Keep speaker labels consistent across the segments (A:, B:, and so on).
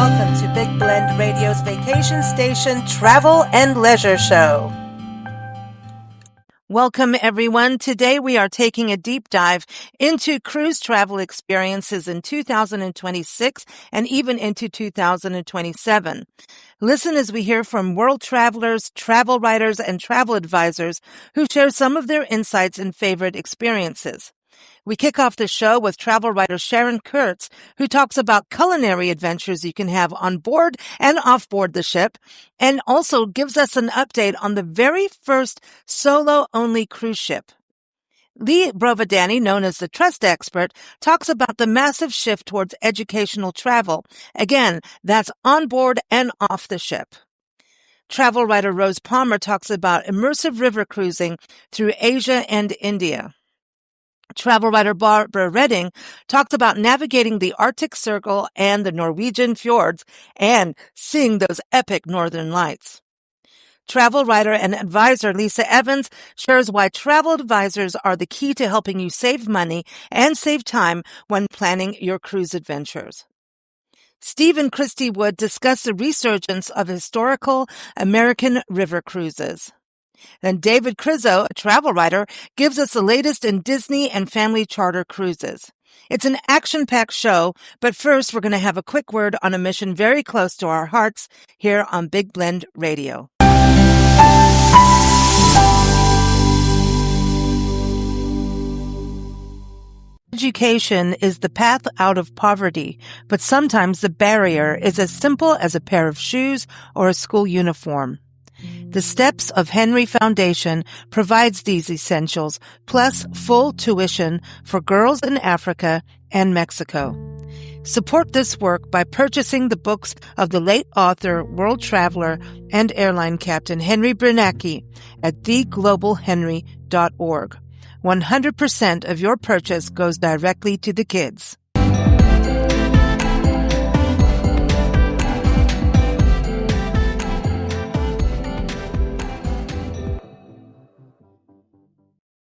A: welcome to Big Blend Radio's Vacation Station Travel and Leisure Show. Welcome, everyone. Today we are taking a deep dive into cruise travel experiences in 2026 and even into 2027. Listen as we hear from world travelers, travel writers, and travel advisors who share some of their insights and favorite experiences. We kick off the show with travel writer Sharon Kurtz, who talks about culinary adventures you can have on board and off board the ship, and also gives us an update on the very first solo-only cruise ship. Lee Brovadani, known as the Trust Expert, talks about the massive shift towards educational travel. Again, that's on board and off the ship. Travel writer Rose Palmer talks about immersive river cruising through Asia and India. Travel writer Barbara Redding talked about navigating the Arctic Circle and the Norwegian Fjords and seeing those epic northern lights. Travel writer and advisor Lisa Evans shares why travel advisors are the key to helping you save money and save time when planning your cruise adventures. Steve and Christy Wood discuss the resurgence of historical American river cruises. Then David Crizzo, a travel writer, gives us the latest in Disney and family charter cruises. It's an action-packed show, but first we're going to have a quick word on a mission very close to our hearts here on Big Blend Radio. Education is the path out of poverty, but sometimes the barrier is as simple as a pair of shoes or a school uniform. The Steps of Henry Foundation provides these essentials, plus full tuition for girls in Africa and Mexico. Support this work by purchasing the books of the late author, world traveler, and airline captain Henry Bernanke at theglobalhenry.org. 100% of your purchase goes directly to the kids.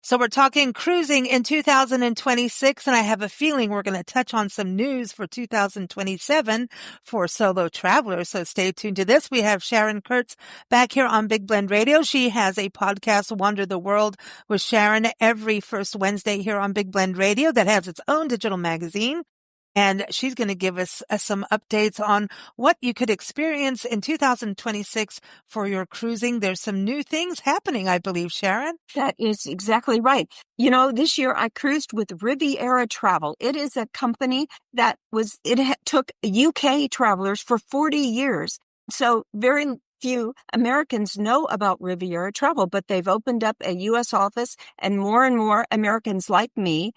A: So we're talking cruising in 2026, and I have a feeling we're going to touch on some news for 2027 for solo travelers. So stay tuned to this. We have Sharon Kurtz back here on Big Blend Radio. She has a podcast, Wander the World with Sharon, every first Wednesday here on Big Blend Radio that has its own digital magazine. And she's going to give us some updates on what you could experience in 2026 for your cruising. There's some new things happening, I believe, Sharon.
B: That is exactly right. You know, this year I cruised with Riviera Travel. It is a company that took UK travelers for 40 years. So very few Americans know about Riviera Travel, but they've opened up a US office, and more Americans like me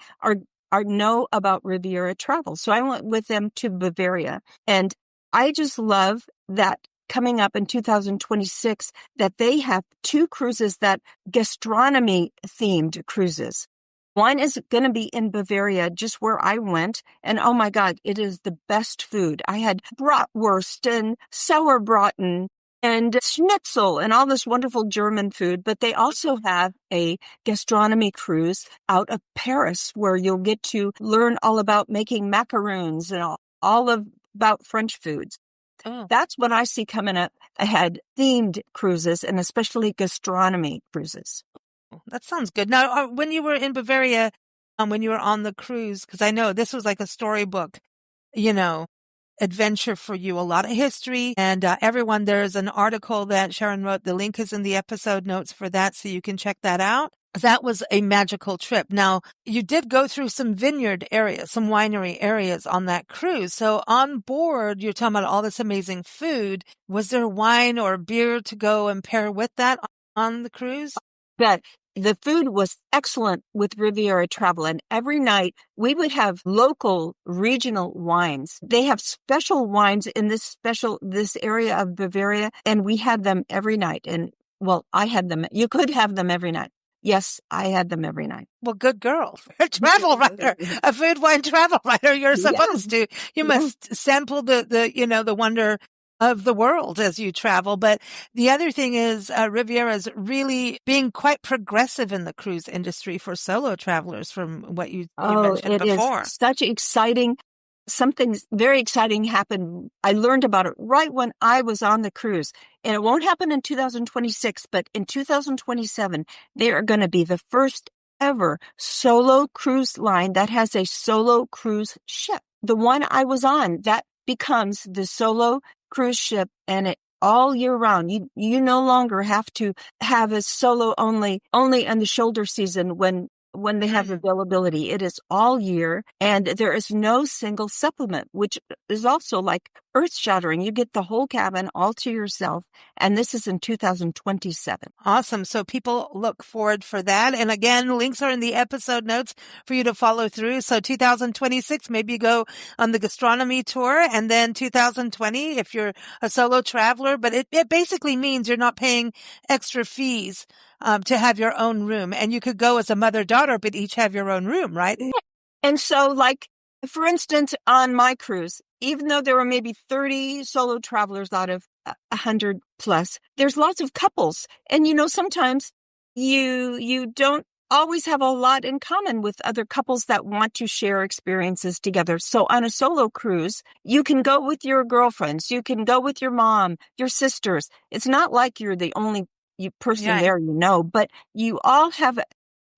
B: know about Riviera Travel. So I went with them to Bavaria. And I just love that coming up in 2026 that they have two cruises that gastronomy-themed cruises. One is going to be in Bavaria, just where I went. And oh my God, it is the best food. I had bratwurst and sauerbraten and schnitzel and all this wonderful German food. But they also have a gastronomy cruise out of Paris where you'll get to learn all about making macaroons and about French foods. Oh. That's what I see coming up ahead, themed cruises and especially gastronomy cruises.
A: That sounds good. Now, when you were in Bavaria, when you were on the cruise, because I know this was like a storybook, adventure for you, a lot of history, and everyone, there's an article that Sharon wrote. The link is in the episode notes for that, so you can check that out. That was a magical trip. Now, you did go through some vineyard areas, some winery areas on that cruise. So on board, you're talking about all this amazing food. Was there wine or beer to go and pair with that on the cruise?
B: But the food was excellent with Riviera Travel, and every night we would have local regional wines. They have special wines in this area of Bavaria, and we had them every night. And well, I had them. You could have them every night. Yes, I had them every night.
A: Well, good girl. A travel writer, a food wine travel writer. You're supposed to. You must sample the wonder of the world as you travel. But the other thing is Riviera is really being quite progressive in the cruise industry for solo travelers from what you mentioned before.
B: It is such exciting something very exciting happened. I learned about it right when I was on the cruise. And it won't happen in 2026, but in 2027, they are going to be the first ever solo cruise line that has a solo cruise ship. The one I was on, that becomes the solo cruise ship, and it all year round. You no longer have to have a solo only in the shoulder season when they have availability. It is all year, and there is no single supplement, which is also like earth-shattering. You get the whole cabin all to yourself, and this is in 2027.
A: Awesome. So people look forward for that. And again, links are in the episode notes for you to follow through. So 2026, maybe you go on the gastronomy tour, and then 2020 if you're a solo traveler. But it basically means you're not paying extra fees to have your own room. And you could go as a mother-daughter, but each have your own room, right?
B: And so, like, for instance, on my cruise, even though there were maybe 30 solo travelers out of 100 plus, there's lots of couples. And, sometimes you don't always have a lot in common with other couples that want to share experiences together. So on a solo cruise, you can go with your girlfriends, you can go with your mom, your sisters. It's not like you're the only person there, but you all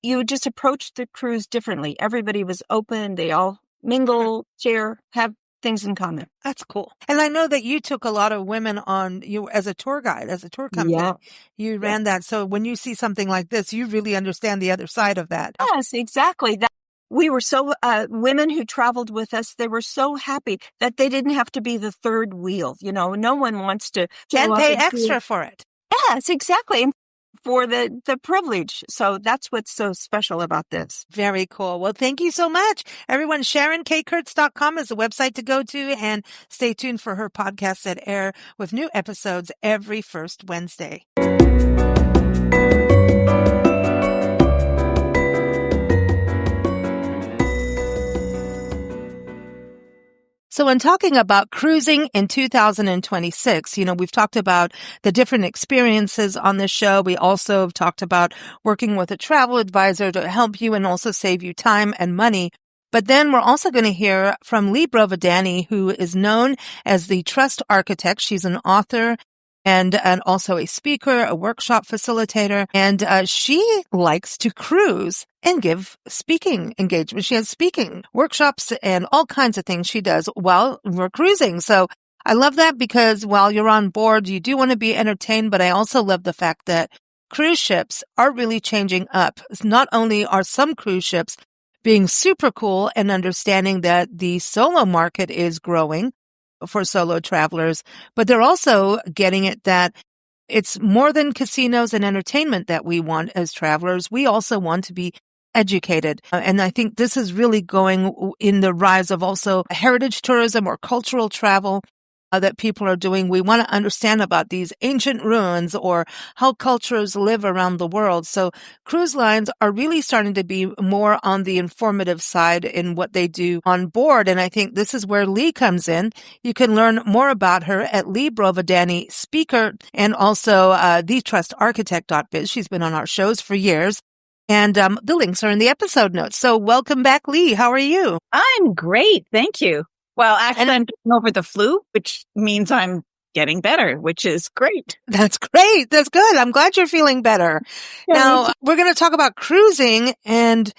B: you just approach the cruise differently. Everybody was open. They all mingle, share, have things in common.
A: That's cool. And I know that you took a lot of women on you as a tour guide, as a tour company.
B: Yeah.
A: You ran that. So when you see something like this, you really understand the other side of that.
B: Yes, exactly. We were so, women who traveled with us, they were so happy that they didn't have to be the third wheel. No one wants to.
A: Can't pay extra for it.
B: Yes, exactly. For the privilege. So that's what's so special about this.
A: Very cool. Well, thank you so much. Everyone, SharonKkurtz.com is the website to go to, and stay tuned for her podcasts that air with new episodes every first Wednesday. So when talking about cruising in 2026, we've talked about the different experiences on this show. We also have talked about working with a travel advisor to help you and also save you time and money. But then we're also going to hear from Lee Brovadani, who is known as the Trust Architect. She's an author and also a speaker, a workshop facilitator, and she likes to cruise and give speaking engagements. She has speaking workshops and all kinds of things she does while we're cruising. So I love that, because while you're on board, you do want to be entertained, but I also love the fact that cruise ships are really changing up. Not only are some cruise ships being super cool and understanding that the solo market is growing for solo travelers, but they're also getting it that it's more than casinos and entertainment that we want as travelers. We also want to be educated. And I think this is really going in the rise of also heritage tourism or cultural travel that people are doing. We want to understand about these ancient ruins or how cultures live around the world. So cruise lines are really starting to be more on the informative side in what they do on board. And I think this is where Lee comes in. You can learn more about her at Lee Brovadani, speaker, and also thetrustarchitect.biz. She's been on our shows for years. And the links are in the episode notes. So welcome back, Lee. How are you?
C: I'm great. Thank you. Well, actually, I'm getting over the flu, which means I'm getting better, which is great.
A: That's great. That's good. I'm glad you're feeling better.
C: Yeah,
A: now, we're going to talk about cruising, and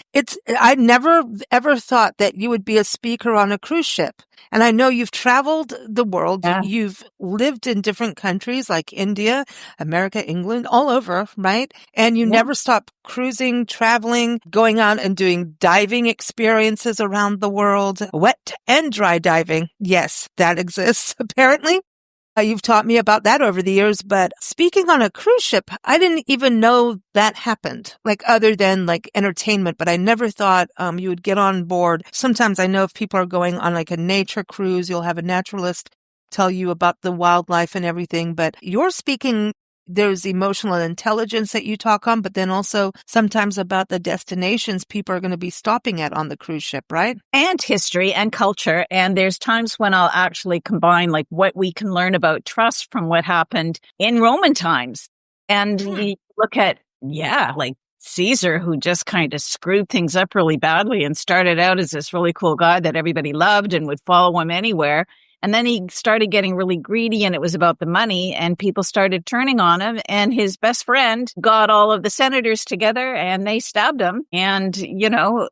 A: I never ever thought that you would be a speaker on a cruise ship. And I know you've traveled the world.
C: Yeah.
A: You've lived in different countries like India, America, England, all over, right? And you never stop cruising, traveling, going out and doing diving experiences around the world, wet and dry diving. Yes, that exists, apparently. You've taught me about that over the years, but speaking on a cruise ship, I didn't even know that happened, like other than like entertainment, but I never thought you would get on board. Sometimes I know if people are going on like a nature cruise, you'll have a naturalist tell you about the wildlife and everything, but you're speaking, there's emotional intelligence that you talk on, but then also sometimes about the destinations people are going to be stopping at on the cruise ship, right?
C: And history and culture. And there's times when I'll actually combine like what we can learn about trust from what happened in Roman times. And we look at, like Caesar, who just kind of screwed things up really badly and started out as this really cool guy that everybody loved and would follow him anywhere. And then he started getting really greedy, and it was about the money, and people started turning on him, and his best friend got all of the senators together and they stabbed him. And,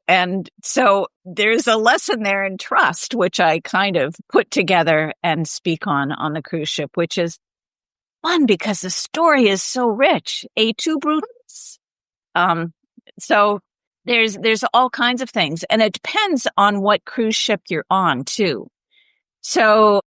C: and so there's a lesson there in trust, which I kind of put together and speak on the cruise ship, which is fun because the story is so rich. Et tu, Brutus? So there's all kinds of things, and it depends on what cruise ship you're on too. So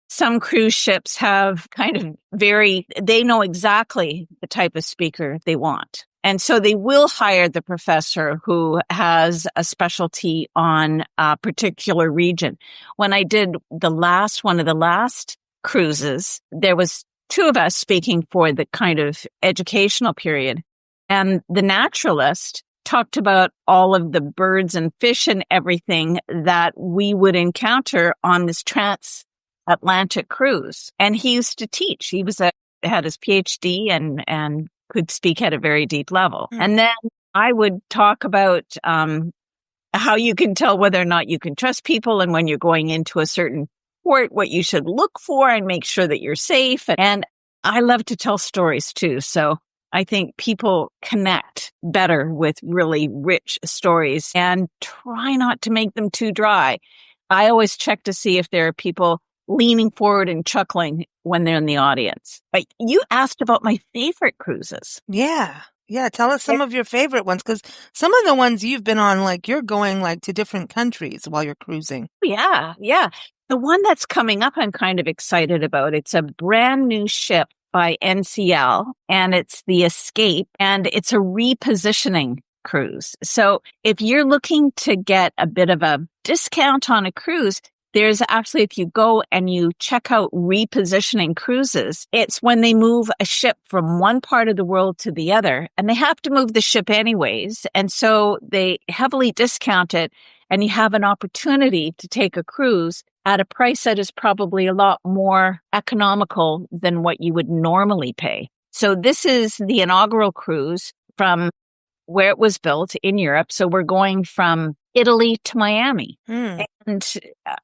C: some cruise ships have kind of they know exactly the type of speaker they want. And so they will hire the professor who has a specialty on a particular region. When I did one of the last cruises, there was 2 of us speaking for the kind of educational period. And the naturalist talked about all of the birds and fish and everything that we would encounter on this transatlantic cruise. And he used to teach. He had his PhD and could speak at a very deep level. Mm. And then I would talk about how you can tell whether or not you can trust people, and when you're going into a certain port, what you should look for and make sure that you're safe. And I love to tell stories too. So I think people connect better with really rich stories, and try not to make them too dry. I always check to see if there are people leaning forward and chuckling when they're in the audience. But you asked about my favorite cruises.
A: Yeah. Yeah. Tell us some of your favorite ones, because some of the ones you've been on, like you're going like to different countries while you're cruising.
C: Yeah. Yeah. The one that's coming up, I'm kind of excited about. It's a brand new ship by NCL, and it's the Escape, and it's a repositioning cruise. So if you're looking to get a bit of a discount on a cruise, there's actually, if you go and you check out repositioning cruises, it's when they move a ship from one part of the world to the other, and they have to move the ship anyways. And so they heavily discount it, and you have an opportunity to take a cruise at a price that is probably a lot more economical than what you would normally pay. So this is the inaugural cruise from where it was built in Europe. So we're going from Italy to Miami. Mm. And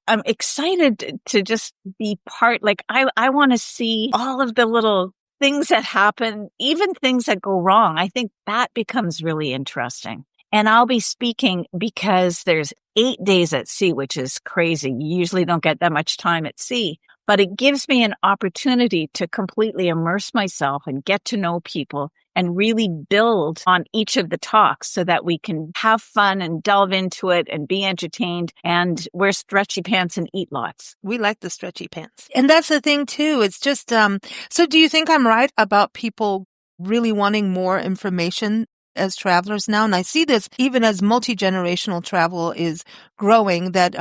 C: I'm excited to just be part, I want to see all of the little things that happen, even things that go wrong. I think that becomes really interesting. And I'll be speaking because there's 8 days at sea, which is crazy. You usually don't get that much time at sea, but it gives me an opportunity to completely immerse myself and get to know people and really build on each of the talks so that we can have fun and delve into it and be entertained and wear stretchy pants and eat lots.
A: We like the stretchy pants. And that's the thing too. It's just, so do you think I'm right about people really wanting more information as travelers now? And I see this even as multi-generational travel is growing, that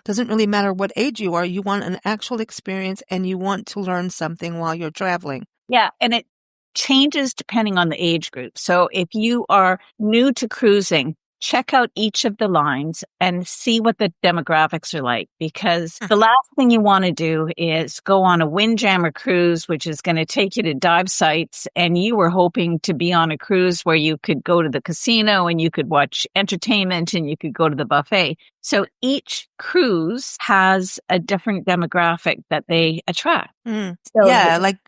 A: doesn't really matter what age you are. You want an actual experience and you want to learn something while you're traveling.
C: Yeah. And it changes depending on the age group. So if you are new to cruising, check out each of the lines and see what the demographics are like, because the last thing you want to do is go on a windjammer cruise, which is going to take you to dive sites. And you were hoping to be on a cruise where you could go to the casino and you could watch entertainment and you could go to the buffet. So each cruise has a different demographic that they attract.
A: Mm. So yeah, like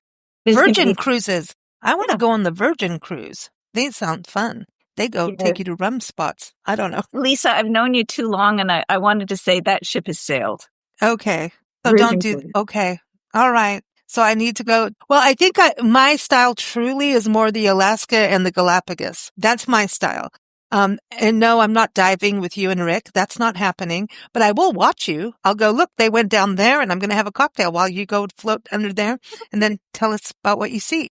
A: Virgin cruises. I want to go on the Virgin cruise. They sound fun. They take you to rum spots. I don't know.
C: Lisa, I've known you too long, and I wanted to say that ship has sailed.
A: Okay. So don't do... Okay. All right. So I need to go... Well, I think my style truly is more the Alaska and the Galapagos. That's my style. And no, I'm not diving with you and Rick. That's not happening. But I will watch you. I'll go, look, they went down there, and I'm going to have a cocktail while you go float under there, and then tell us about what you see.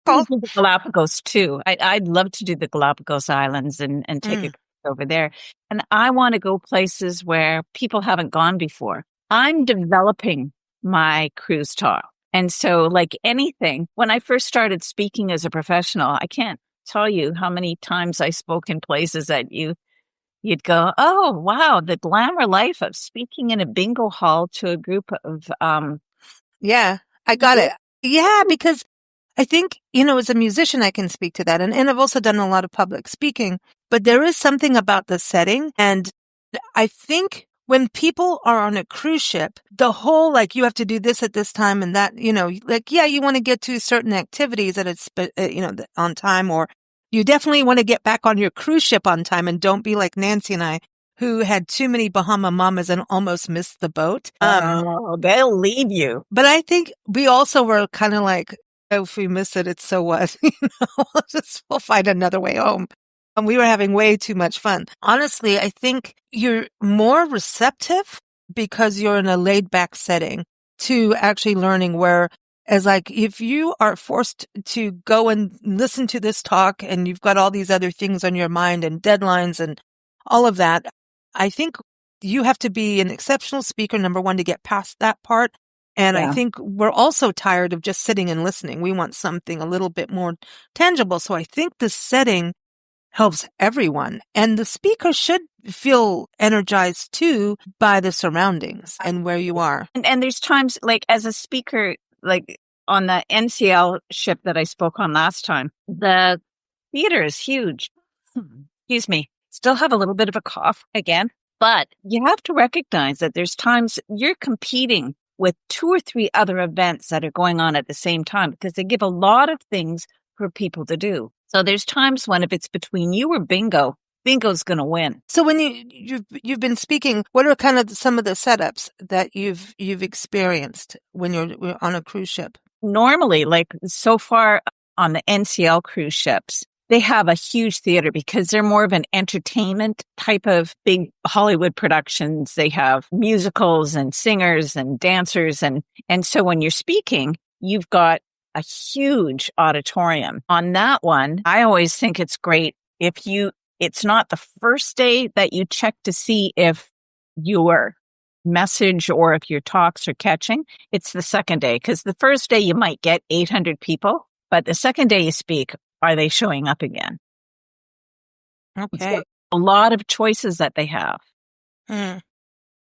C: The Galapagos too. I'd love to do the Galapagos Islands and take a cruise over there. And I want to go places where people haven't gone before. I'm developing my cruise talk. And so like anything, when I first started speaking as a professional, I can't tell you how many times I spoke in places that you'd go, oh, wow, the glamour life of speaking in a bingo hall to a group of...
A: Yeah, I got it. Yeah, because I think, as a musician, I can speak to that. And I've also done a lot of public speaking, but there is something about the setting. And I think when people are on a cruise ship, the whole, you have to do this at this time and that, you want to get to certain activities at on time, or you definitely want to get back on your cruise ship on time and don't be like Nancy and I, who had too many Bahama Mamas and almost missed the boat.
C: They'll leave you.
A: But I think we also were kind of like, oh, if we miss it, it's so what? We'll find another way home. And we were having way too much fun. Honestly, I think you're more receptive because you're in a laid back setting to actually learning, where as if you are forced to go and listen to this talk and you've got all these other things on your mind and deadlines and all of that, I think you have to be an exceptional speaker, number one, to get past that part. And I think we're also tired of just sitting and listening. We want something a little bit more tangible. So I think the setting helps everyone. And the speaker should feel energized too by the surroundings and where you are.
C: And there's times, as a speaker, on the NCL ship that I spoke on last time, the theater is huge. Excuse me. Still have a little bit of a cough again, but you have to recognize that there's times you're competing with 2 or 3 other events that are going on at the same time, because they give a lot of things for people to do. So there's times when if it's between you or bingo's going to win.
A: So when you've been speaking, what are kind of some of the setups that you've experienced when you're on a cruise ship?
C: Normally, so far on the NCL cruise ships, they have a huge theater because they're more of an entertainment type of big Hollywood productions. They have musicals and singers and dancers. And so when you're speaking, you've got a huge auditorium. On that one, I always think it's great it's not the first day that you check to see if your message or if your talks are catching. It's the second day, because the first day you might get 800 people, but the second day you speak, are they showing up again?
A: Okay.
C: So a lot of choices that they have.
A: Yeah.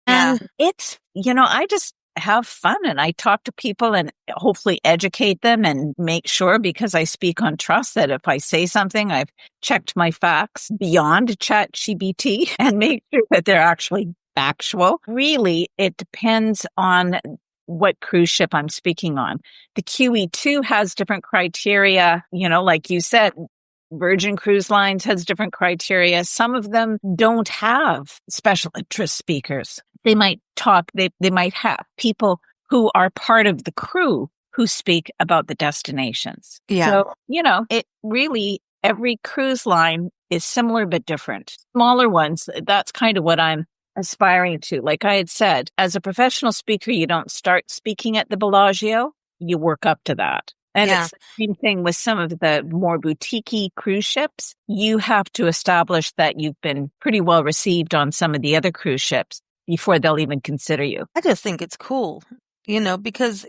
C: And it's, I just have fun and I talk to people and hopefully educate them and make sure, because I speak on trust, that if I say something, I've checked my facts beyond ChatGPT and make sure that they're actually factual. Really, it depends on what cruise ship I'm speaking on. The QE2 has different criteria, like you said. Virgin Cruise Lines has different criteria. Some of them don't have special interest speakers. They might talk, they might have people who are part of the crew who speak about the destinations.
A: Yeah.
C: So, it really, every cruise line is similar but different. Smaller ones, that's kind of what I'm aspiring to. Like I had said, as a professional speaker, you don't start speaking at the Bellagio, you work up to that. And it's the same thing with some of the more boutique-y cruise ships. You have to establish that you've been pretty well received on some of the other cruise ships before they'll even consider you.
A: I just think it's cool, because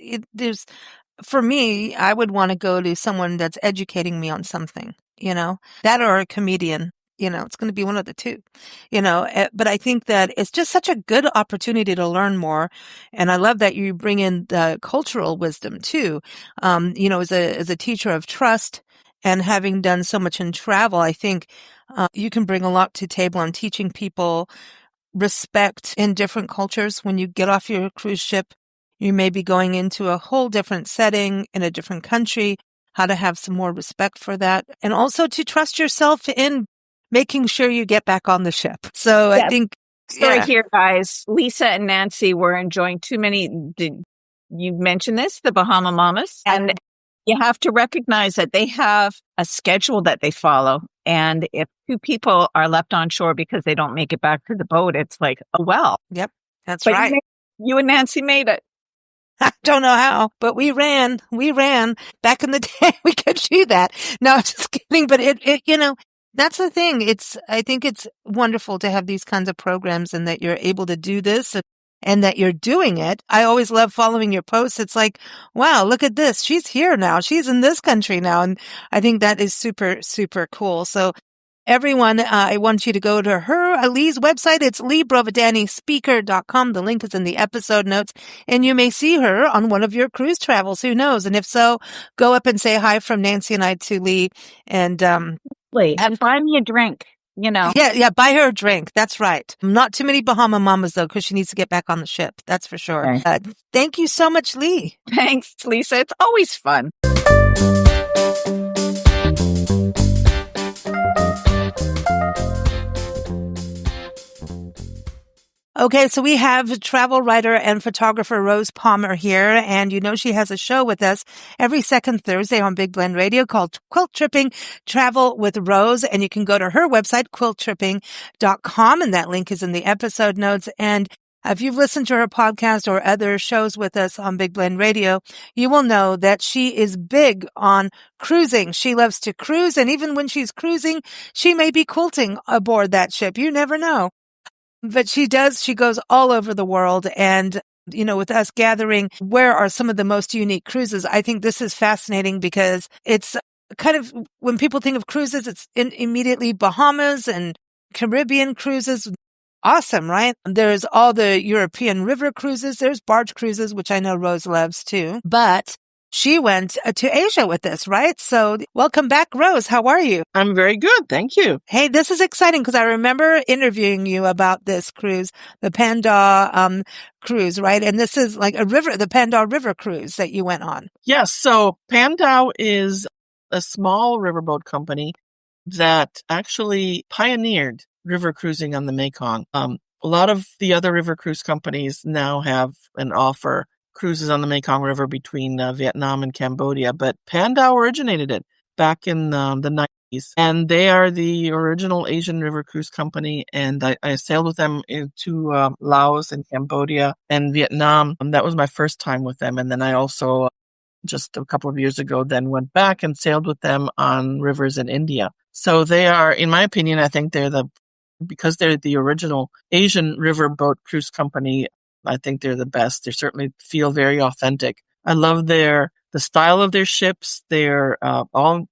A: for me, I would want to go to someone that's educating me on something, that or a comedian. It's going to be one of the two, but I think that it's just such a good opportunity to learn more. And I love that you bring in the cultural wisdom too. As a teacher of trust and having done so much in travel, I think you can bring a lot to the table on teaching people respect in different cultures. When you get off your cruise ship, you may be going into a whole different setting in a different country, how to have some more respect for that. And also to trust yourself in making sure you get back on the ship. So I think
C: story here, guys. Lisa and Nancy were enjoying too many. Did you mention this? The Bahama Mamas, and you have to recognize that they have a schedule that they follow. And if 2 people are left on shore because they don't make it back to the boat, it's like, oh well.
A: Yep, that's right.
C: You and Nancy made it.
A: I don't know how, but we ran. Back in the day, we could do that. No, just kidding. But it that's the thing. I think it's wonderful to have these kinds of programs and that you're able to do this and that you're doing it. I always love following your posts. It's like, wow, look at this. She's here now. She's in this country now. And I think that is super, super cool. So Everyone, I want you to go to Lee's website. It's leebrovadanispeaker.com. The link is in the episode notes, and you may see her on one of your cruise travels. Who knows? And if so, go up and say hi from Nancy and I to Lee, and
C: And buy me a drink.
A: Yeah, buy her a drink. That's right. Not too many Bahama mamas, though, because she needs to get back on the ship. That's for sure.
C: Okay.
A: Thank you so much, Lee.
C: Thanks, Lisa. It's always fun.
A: Okay, so we have travel writer and photographer Rose Palmer here, and she has a show with us every second Thursday on Big Blend Radio called Quilt Tripping Travel with Rose, and you can go to her website, quilttripping.com, and that link is in the episode notes. And if you've listened to her podcast or other shows with us on Big Blend Radio, you will know that she is big on cruising. She loves to cruise, and even when she's cruising, she may be quilting aboard that ship. You never know. But she goes all over the world. And, with us gathering, where are some of the most unique cruises? I think this is fascinating because it's kind of, when people think of cruises, it's immediately Bahamas and Caribbean cruises. Awesome, right? There's all the European river cruises. There's barge cruises, which I know Rose loves too. But she went to Asia with us, right? So welcome back, Rose. How are you?
D: I'm very good. Thank you.
A: Hey, this is exciting because I remember interviewing you about this cruise, the Panda cruise, right? And this is like the Panda River cruise that you went on.
D: Yes. So Pandau is a small riverboat company that actually pioneered river cruising on the Mekong. A lot of the other river cruise companies now have and offer cruises on the Mekong River between Vietnam and Cambodia, but Pandau originated it back in the 90s, and they are the original Asian river cruise company. And I sailed with them into Laos and Cambodia and Vietnam. That was my first time with them, and then I also just a couple of years ago then went back and sailed with them on rivers in India. So they are, in my opinion, I think because they're the original Asian riverboat cruise company, I think they're the best. They certainly feel very authentic. I love the style of their ships. They're all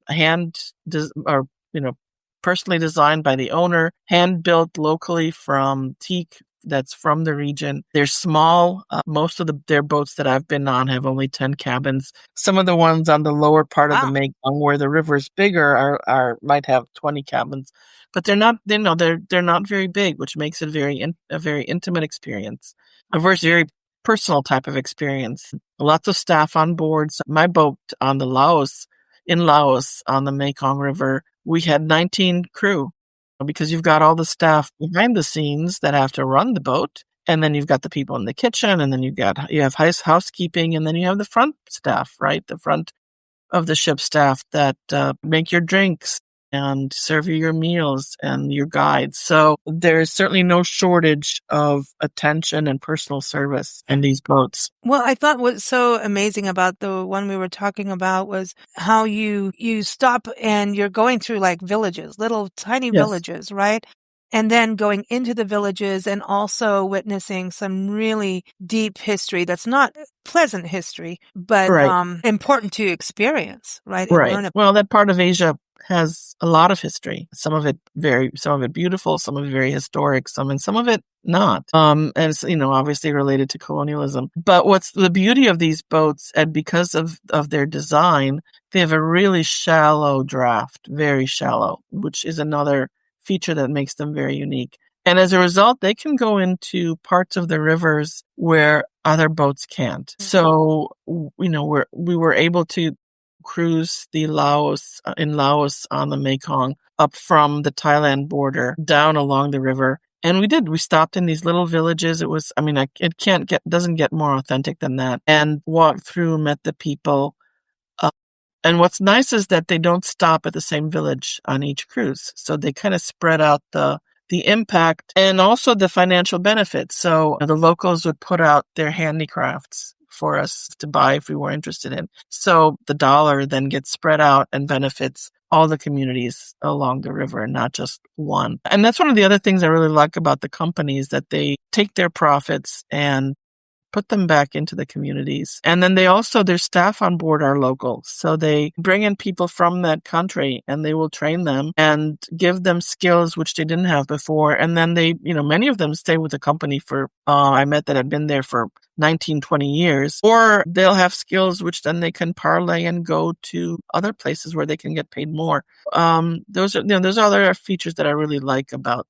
D: personally designed by the owner, hand built locally from teak that's from the region. They're small. Most of their boats that I've been on have only 10 cabins. Some of the ones on the lower part of the Mekong, where the river is bigger, might have 20 cabins. But they're not. They're not very big, which makes it a very intimate experience. A very personal type of experience. Lots of staff on board. So my boat in Laos on the Mekong River, we had 19 crew, because you've got all the staff behind the scenes that have to run the boat, and then you've got the people in the kitchen, and then you have housekeeping, and then you have the front staff, right? The front of the ship staff that make your drinks and serve you your meals and your guides. So there's certainly no shortage of attention and personal service in these boats.
A: Well, I thought what's so amazing about the one we were talking about was how you stop and you're going through like villages, little tiny villages, right? And then going into the villages and also witnessing some really deep history that's not pleasant history, but important to experience, right?
D: Right. Well, that part of Asia has a lot of history. Some of it beautiful, some of it very historic, some of it not. And it's, obviously related to colonialism. But what's the beauty of these boats, and because of their design, they have a really shallow draft, very shallow, which is another feature that makes them very unique. And as a result, they can go into parts of the rivers where other boats can't. Mm-hmm. So, we were able to cruise in Laos on the Mekong up from the Thailand border down along the river. And we stopped in these little villages. It doesn't get more authentic than that. And walked through, met the people. And what's nice is that they don't stop at the same village on each cruise. So they kind of spread out the impact and also the financial benefits. So the locals would put out their handicrafts for us to buy if we were interested in. So the dollar then gets spread out and benefits all the communities along the river, not just one. And that's one of the other things I really like about the company, is that they take their profits and put them back into the communities. And then their staff on board are local. So they bring in people from that country and they will train them and give them skills which they didn't have before. And then many of them stay with the company for, I met that had been there for 19, 20 years, or they'll have skills which then they can parlay and go to other places where they can get paid more. Those are other features that I really like about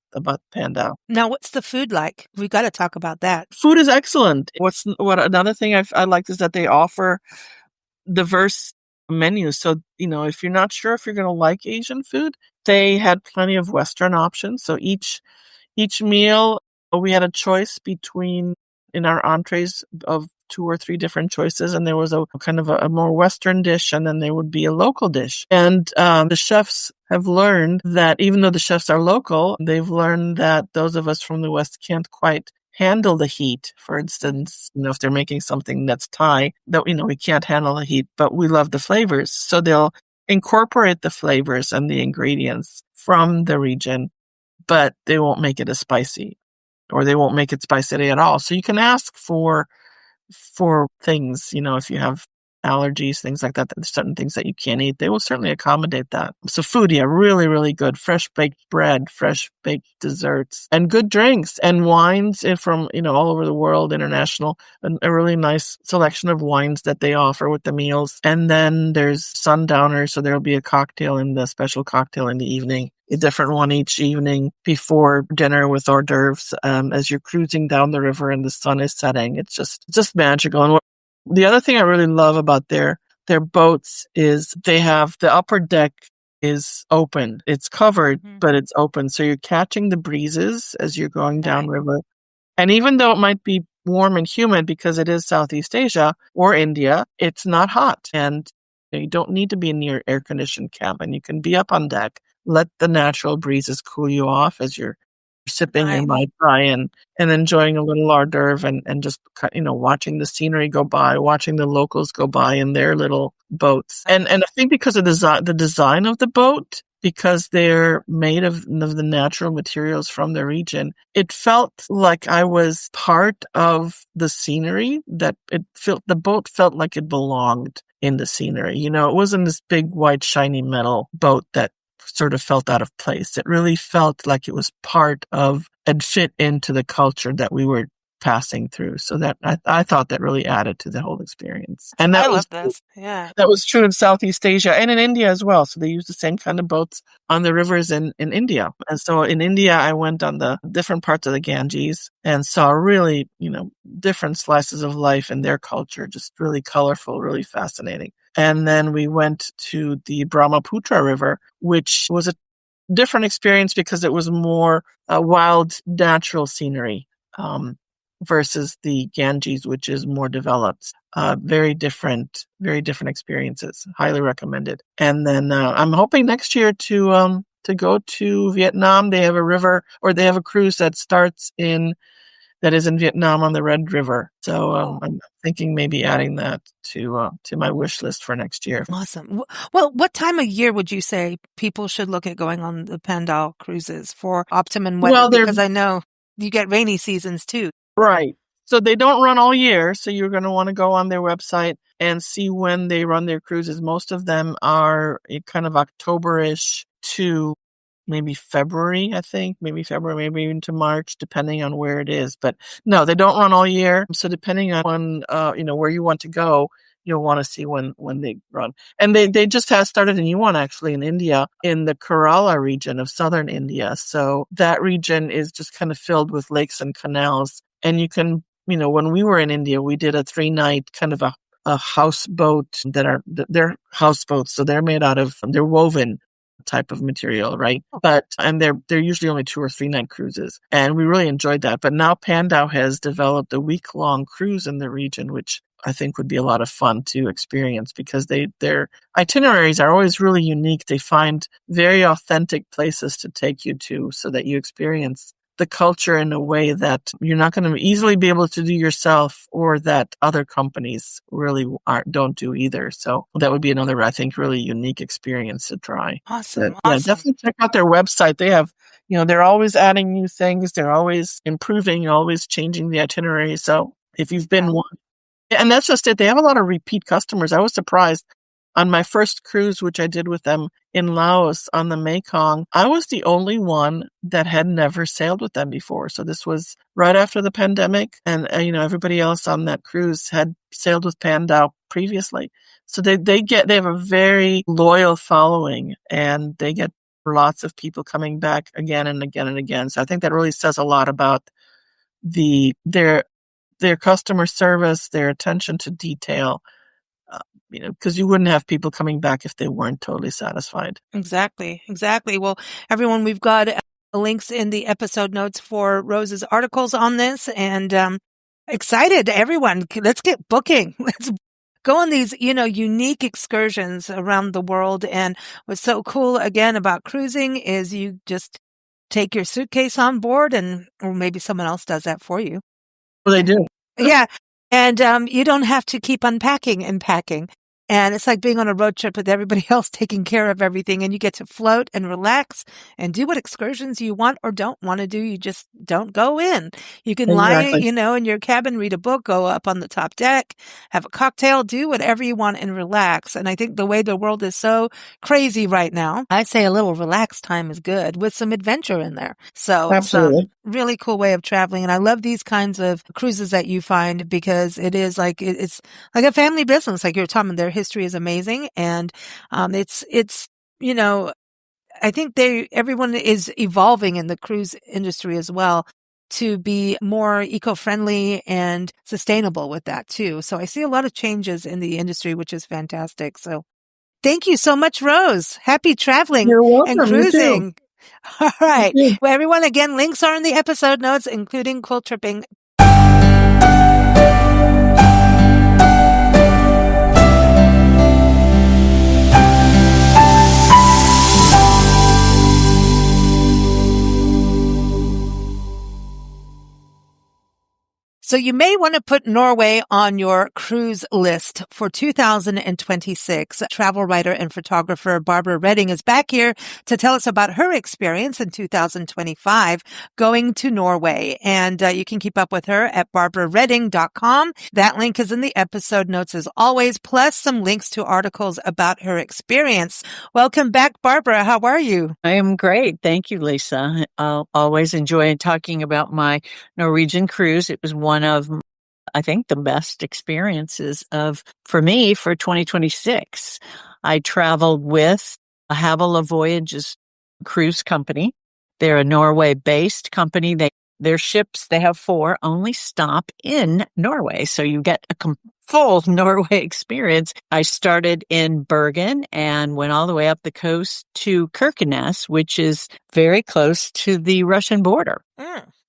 D: Pandau.
A: Now, what's the food like? We've got to talk about that.
D: Food is excellent. Another thing I liked is that they offer diverse menus. So, if you're not sure if you're going to like Asian food, they had plenty of Western options. So each meal, we had a choice between, in our entrees, of 2 or 3 different choices, and there was a kind of a more Western dish, and then there would be a local dish. And the chefs have learned that even though the chefs are local, they've learned that those of us from the West can't quite handle the heat. For instance, if they're making something that's Thai, that we can't handle the heat, but we love the flavors. So they'll incorporate the flavors and the ingredients from the region, but they won't make it as spicy, or they won't make it spicy at all. So you can ask for things, if you have allergies, things like that, there's certain things that you can't eat. They will certainly accommodate that. So food, really, really good. Fresh baked bread, fresh baked desserts, and good drinks and wines from, all over the world, international, and a really nice selection of wines that they offer with the meals. And then there's sundowners. So there'll be a special cocktail in the evening, a different one each evening before dinner with hors d'oeuvres, as you're cruising down the river and the sun is setting. It's just magical. And the other thing I really love about their boats is they have the upper deck is open. It's covered, but it's open. So you're catching the breezes as you're going downriver. And even though it might be warm and humid because it is Southeast Asia or India, it's not hot. And you don't need to be in your air-conditioned cabin. You can be up on deck, let the natural breezes cool you off as you're sipping your Mai Tai and enjoying a little hors d'oeuvre and just, watching the scenery go by, watching the locals go by in their little boats. And I think because of the design of the boat, because they're made of the natural materials from the region, it felt like I was part of the scenery, that the boat felt like it belonged in the scenery. It wasn't this big white shiny metal boat that sort of felt out of place. It really felt like it was part of and fit into the culture that we were passing through. So that I thought that really added to the whole experience. And that was
A: this. Yeah.
D: That was true in Southeast Asia and in India as well. So they use the same kind of boats on the rivers in India. And so in India, I went on the different parts of the Ganges and saw really, different slices of life in their culture, just really colorful, really fascinating. And then we went to the Brahmaputra River, which was a different experience because it was more wild, natural scenery versus the Ganges, which is more developed. Very different experiences. Highly recommended. And then I'm hoping next year to go to Vietnam. They have a cruise that is in Vietnam on the Red River. So I'm thinking maybe adding that to my wish list for next year.
A: Awesome. Well, what time of year would you say people should look at going on the Pandau cruises for optimum weather?
D: Well,
A: because I know you get rainy seasons too.
D: Right. So they don't run all year. So you're going to want to go on their website and see when they run their cruises. Most of them are kind of October-ish to maybe February, I think. Maybe February, maybe even to March, depending on where it is. But no, they don't run all year. So depending on when, where you want to go, you'll want to see when they run. And they just have started a new one actually in India, in the Kerala region of southern India. So that region is just kind of filled with lakes and canals. And you can, when we were in India, we did a 3-night kind of a houseboat they're houseboats. So they're woven type of material, right? And they're usually only 2 or 3 night cruises. And we really enjoyed that. But now Pandau has developed a week-long cruise in the region, which I think would be a lot of fun to experience because their itineraries are always really unique. They find very authentic places to take you to so that you experience the culture in a way that you're not going to easily be able to do yourself, or that other companies really don't do either. So that would be another, I think, really unique experience to try.
A: Awesome.
D: Yeah, definitely check out their website. They have, they're always adding new things. They're always improving, always changing the itinerary. So If you've been one, and that's just it. They have a lot of repeat customers. I was surprised. On my first cruise, which I did with them in Laos on the Mekong, I was the only one that had never sailed with them before. So this was right after the pandemic, and everybody else on that cruise had sailed with Pandao previously. So they have a very loyal following, and they get lots of people coming back again and again and again. So I think that really says a lot about their customer service, their attention to detail. Because you wouldn't have people coming back if they weren't totally satisfied.
A: Exactly. Well, everyone, we've got links in the episode notes for Rose's articles on this, and excited, everyone. Let's get booking. Let's go on these, unique excursions around the world. And what's so cool, again, about cruising is you just take your suitcase on board, or maybe someone else does that for you.
D: Well, they do.
A: Yeah. And you don't have to keep unpacking and packing. And it's like being on a road trip with everybody else taking care of everything. And you get to float and relax and do what excursions you want or don't want to do. You just don't go in. You can lie, in your cabin, read a book, go up on the top deck, have a cocktail, do whatever you want and relax. And I think the way the world is so crazy right now, I say a little relaxed time is good with some adventure in there. So
D: absolutely.
A: It's a really cool way of traveling. And I love these kinds of cruises that you find because it is like, it's like a family business, like you're talking. Their history is amazing. And, it's, I think everyone is evolving in the cruise industry as well to be more eco-friendly and sustainable with that too. So I see a lot of changes in the industry, which is fantastic. So thank you so much, Rose. Happy traveling.
D: You're welcome.
A: And cruising.
D: You too.
A: All right. Well, everyone, again, links are in the episode notes, including quilt tripping. So you may want to put Norway on your cruise list for 2026. Travel writer and photographer Barbara Redding is back here to tell us about her experience in 2025 going to Norway. And you can keep up with her at barbararedding.com. That link is in the episode notes as always, plus some links to articles about her experience. Welcome back, Barbara. How are you?
E: I am great. Thank you, Lisa. I'll always enjoy talking about my Norwegian cruise. It was one of, I think, the best experiences for me for 2026. I traveled with a Havel Voyages cruise company. They're a Norway-based company. Their ships, they have 4, only stop in Norway. So you get a full Norway experience. I started in Bergen and went all the way up the coast to Kirkenes, which is very close to the Russian border.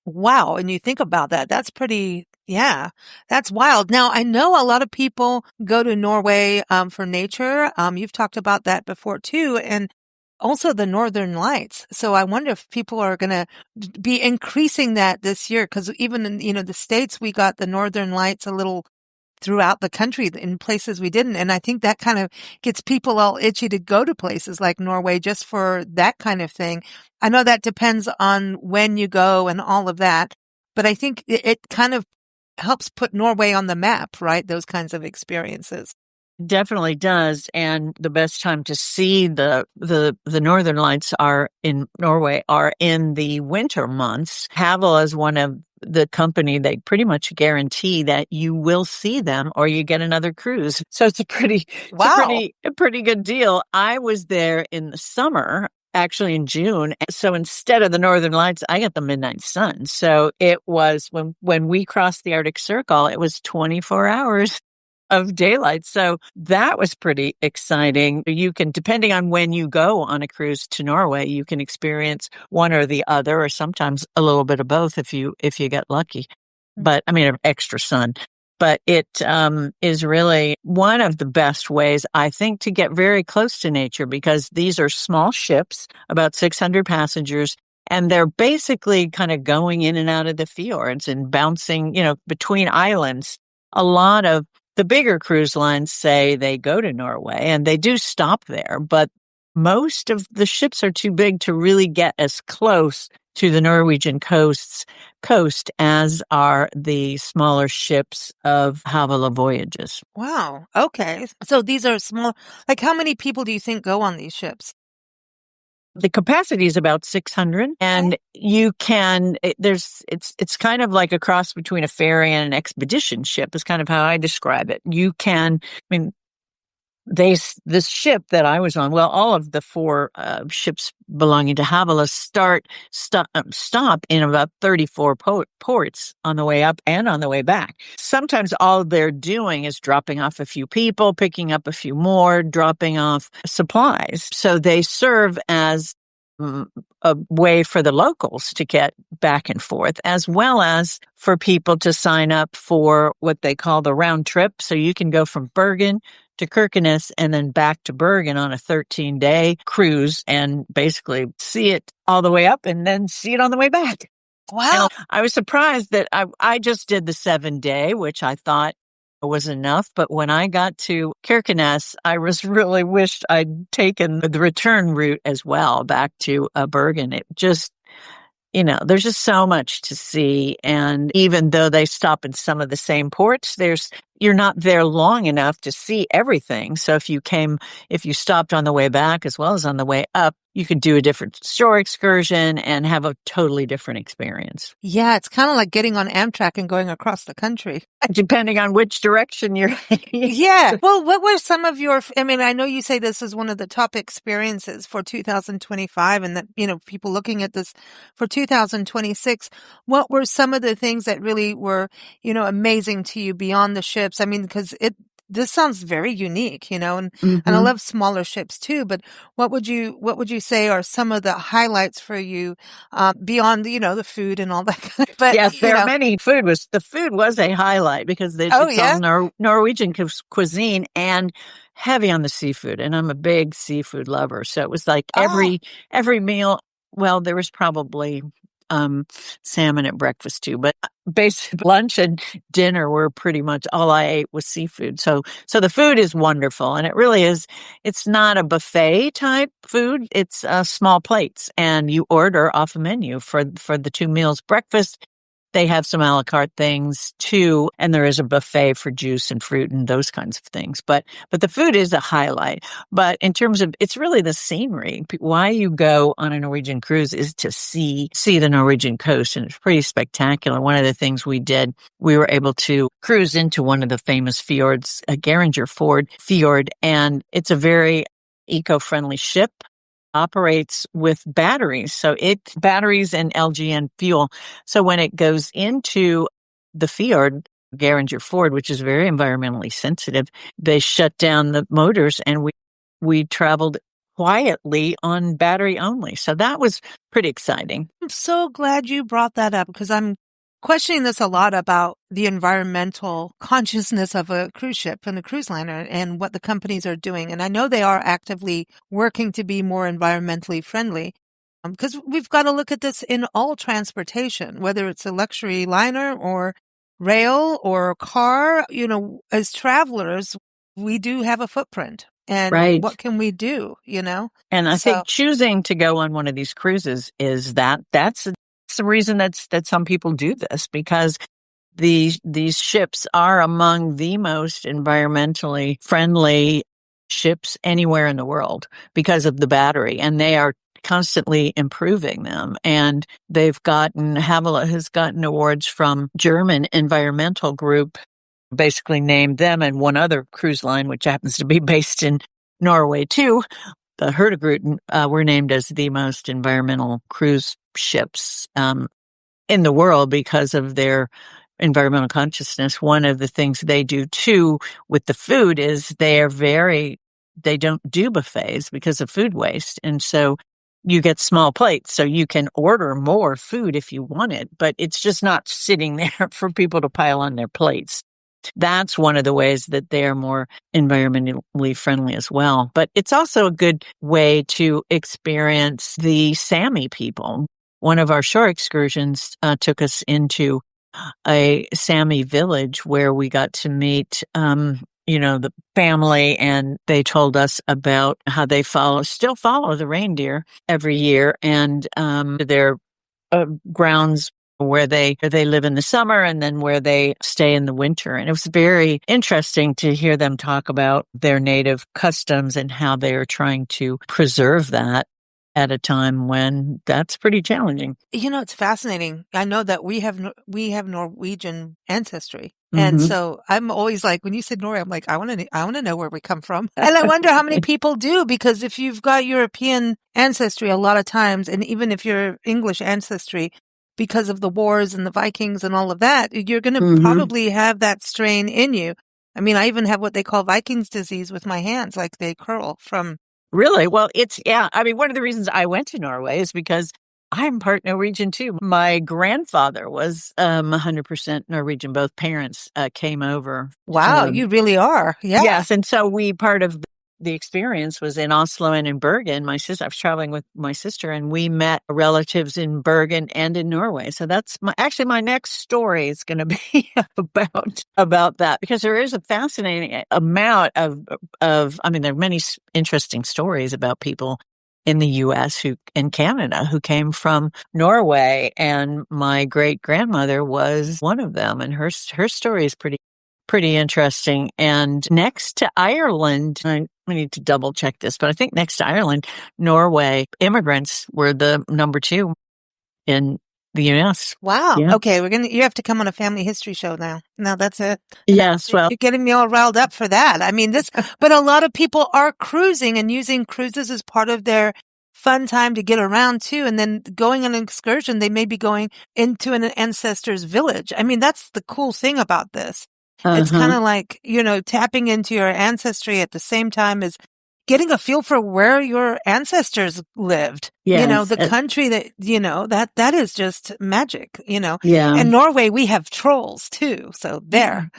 A: Wow. And you think about that. That's pretty, that's wild. Now, I know a lot of people go to Norway for nature. You've talked about that before too. And also the Northern Lights. So I wonder if people are going to be increasing that this year. Because even in, the States, we got the Northern Lights a little throughout the country in places we didn't. And I think that kind of gets people all itchy to go to places like Norway just for that kind of thing. I know that depends on when you go and all of that, but I think it kind of helps put Norway on the map, right? Those kinds of experiences.
E: Definitely does. And the best time to see the Northern Lights are in Norway are in the winter months. Havel is one of the company, they pretty much guarantee that you will see them or you get another cruise. So it's a pretty good deal. I was there in the summer, actually in June. So instead of the Northern Lights, I got the midnight sun. So it was when we crossed the Arctic Circle, it was 24 hours of daylight. So that was pretty exciting. You can, depending on when you go on a cruise to Norway, you can experience one or the other, or sometimes a little bit of both if you get lucky. But I mean, extra sun. But it is really one of the best ways, I think, to get very close to nature, because these are small ships, about 600 passengers, and they're basically kind of going in and out of the fjords and bouncing, between islands. A lot of the bigger cruise lines say they go to Norway, and they do stop there, but most of the ships are too big to really get as close to the Norwegian coast, as are the smaller ships of Havila Voyages.
A: Wow. Okay. So these are small. Like, how many people do you think go on these ships?
E: The capacity is about 600, and you can, it's kind of like a cross between a ferry and an expedition ship is kind of how I describe it. You can, I mean, this ship that I was on, well, all of the four ships belonging to Havila stop in about 34 ports on the way up and on the way back. Sometimes all they're doing is dropping off a few people, picking up a few more, dropping off supplies. So they serve as a way for the locals to get back and forth, as well as for people to sign up for what they call the round trip. So you can go from Bergen to Kirkenes and then back to Bergen on a 13-day cruise and basically see it all the way up and then see it on the way back.
A: Wow.
E: And I was surprised that I just did the 7-day, which I thought was enough. But when I got to Kirkenes, I was really wished I'd taken the return route as well back to Bergen. It just, there's just so much to see. And even though they stop in some of the same ports, you're not there long enough to see everything. So if you stopped on the way back as well as on the way up, you could do a different shore excursion and have a totally different experience.
A: Yeah, it's kind of like getting on Amtrak and going across the country.
E: Depending on which direction you're
A: Yeah. Well, what were some of I know you say this is one of the top experiences for 2025 and that, people looking at this for 2026. What were some of the things that really were, amazing to you beyond the ships? I mean, because this sounds very unique, and I love smaller ships too, but what would you say are some of the highlights for you, beyond, the food and all that? But
E: yes, there are many. The food was a highlight because it's all Norwegian cuisine and heavy on the seafood. And I'm a big seafood lover. So it was like every meal. Well, there was probably salmon at breakfast too, but basic lunch and dinner were pretty much all I ate was seafood. So the food is wonderful, and it really is. It's not a buffet type food; it's small plates, and you order off a menu for the 2 meals. Breakfast, they have some a la carte things too, and there is a buffet for juice and fruit and those kinds of things. But the food is a highlight. But in terms of, it's really the scenery. Why you go on a Norwegian cruise is to see the Norwegian coast, and it's pretty spectacular. One of the things we did, we were able to cruise into one of the famous fjords, Geringer Fjord, and it's a very eco-friendly ship. Operates with batteries. So batteries and LGN fuel. So when it goes into the fjord, Geringer Fjord, which is very environmentally sensitive, they shut down the motors and we traveled quietly on battery only. So that was pretty exciting.
A: I'm so glad you brought that up because I'm questioning this a lot about the environmental consciousness of a cruise ship and a cruise liner and what the companies are doing. And I know they are actively working to be more environmentally friendly because we've got to look at this in all transportation, whether it's a luxury liner or rail or car. As travelers, we do have a footprint. And what can we do,
E: And I think choosing to go on one of these cruises is that's the reason that some people do this, because these ships are among the most environmentally friendly ships anywhere in the world because of the battery, and they are constantly improving them. And Havila has gotten awards from German environmental group, basically named them and one other cruise line, which happens to be based in Norway too. The Hurtigruten were named as the most environmental cruise ships in the world because of their environmental consciousness. One of the things they do too with the food is they don't do buffets because of food waste. And so you get small plates, so you can order more food if you want it, but it's just not sitting there for people to pile on their plates. That's one of the ways that they're more environmentally friendly as well. But it's also a good way to experience the Sami people. One of our shore excursions took us into a Sami village where we got to meet, the family, and they told us about how they still follow the reindeer every year, and their grounds where they live in the summer and then where they stay in the winter. And it was very interesting to hear them talk about their native customs and how they are trying to preserve that at a time when that's pretty challenging.
A: It's fascinating. I know that we have Norwegian ancestry. And so I'm always like, when you said Norway, I'm like, I want to know where we come from. And I wonder how many people do, because if you've got European ancestry, a lot of times, and even if you're English ancestry, because of the wars and the Vikings and all of that, you're going to probably have that strain in you. I mean, I even have what they call Vikings disease with my hands, like they curl from.
E: Really? Well, I mean, one of the reasons I went to Norway is because I'm part Norwegian too. My grandfather was 100% Norwegian. Both parents came over.
A: Wow, you really are. Yeah.
E: Yes. And so part of the experience was in Oslo and in Bergen. I was traveling with my sister, and we met relatives in Bergen and in Norway. So that's my next story is going to be about that, because there is a fascinating amount of I mean, there are many interesting stories about people in the U.S. and Canada who came from Norway, and my great grandmother was one of them, and her story is pretty interesting. And next to Ireland, I need to double check this, but I think next to Ireland, Norway immigrants were the number 2 in the U.S.
A: Wow.
E: Yeah.
A: Okay, you have to come on a family history show now. No, that's it.
E: Yes. Well,
A: you're getting me all riled up for that. I mean, but a lot of people are cruising and using cruises as part of their fun time to get around too. And then going on an excursion, they may be going into an ancestor's village. I mean, that's the cool thing about this. It's kind of like, tapping into your ancestry at the same time as getting a feel for where your ancestors lived.
E: Yes.
A: The country that, that is just magic,
E: Yeah.
A: And Norway, we have trolls too. So there,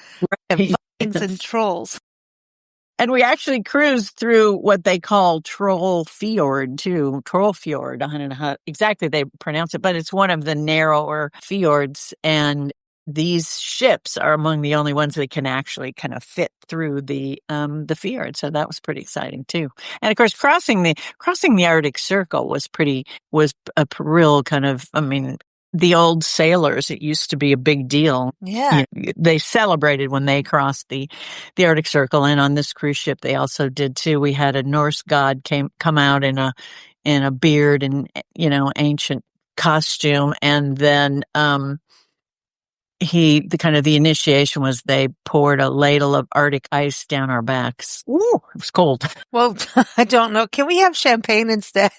E: Right.
A: Vikings and trolls.
E: And we actually cruised through what they call Troll Fjord too. Troll Fjord. I don't know how exactly they pronounce it, but it's one of the narrower fjords, and these ships are among the only ones that can actually kind of fit through the fjord. So that was pretty exciting too. And of course, crossing the Arctic Circle was a real kind of, I mean, the old sailors, it used to be a big deal.
A: Yeah.
E: They celebrated when they crossed the Arctic Circle. And on this cruise ship, they also did too. We had a Norse god come out in a beard and, ancient costume. And then, the initiation was they poured a ladle of Arctic ice down our backs. Ooh, it was cold.
A: Well, I don't know. Can we have champagne instead?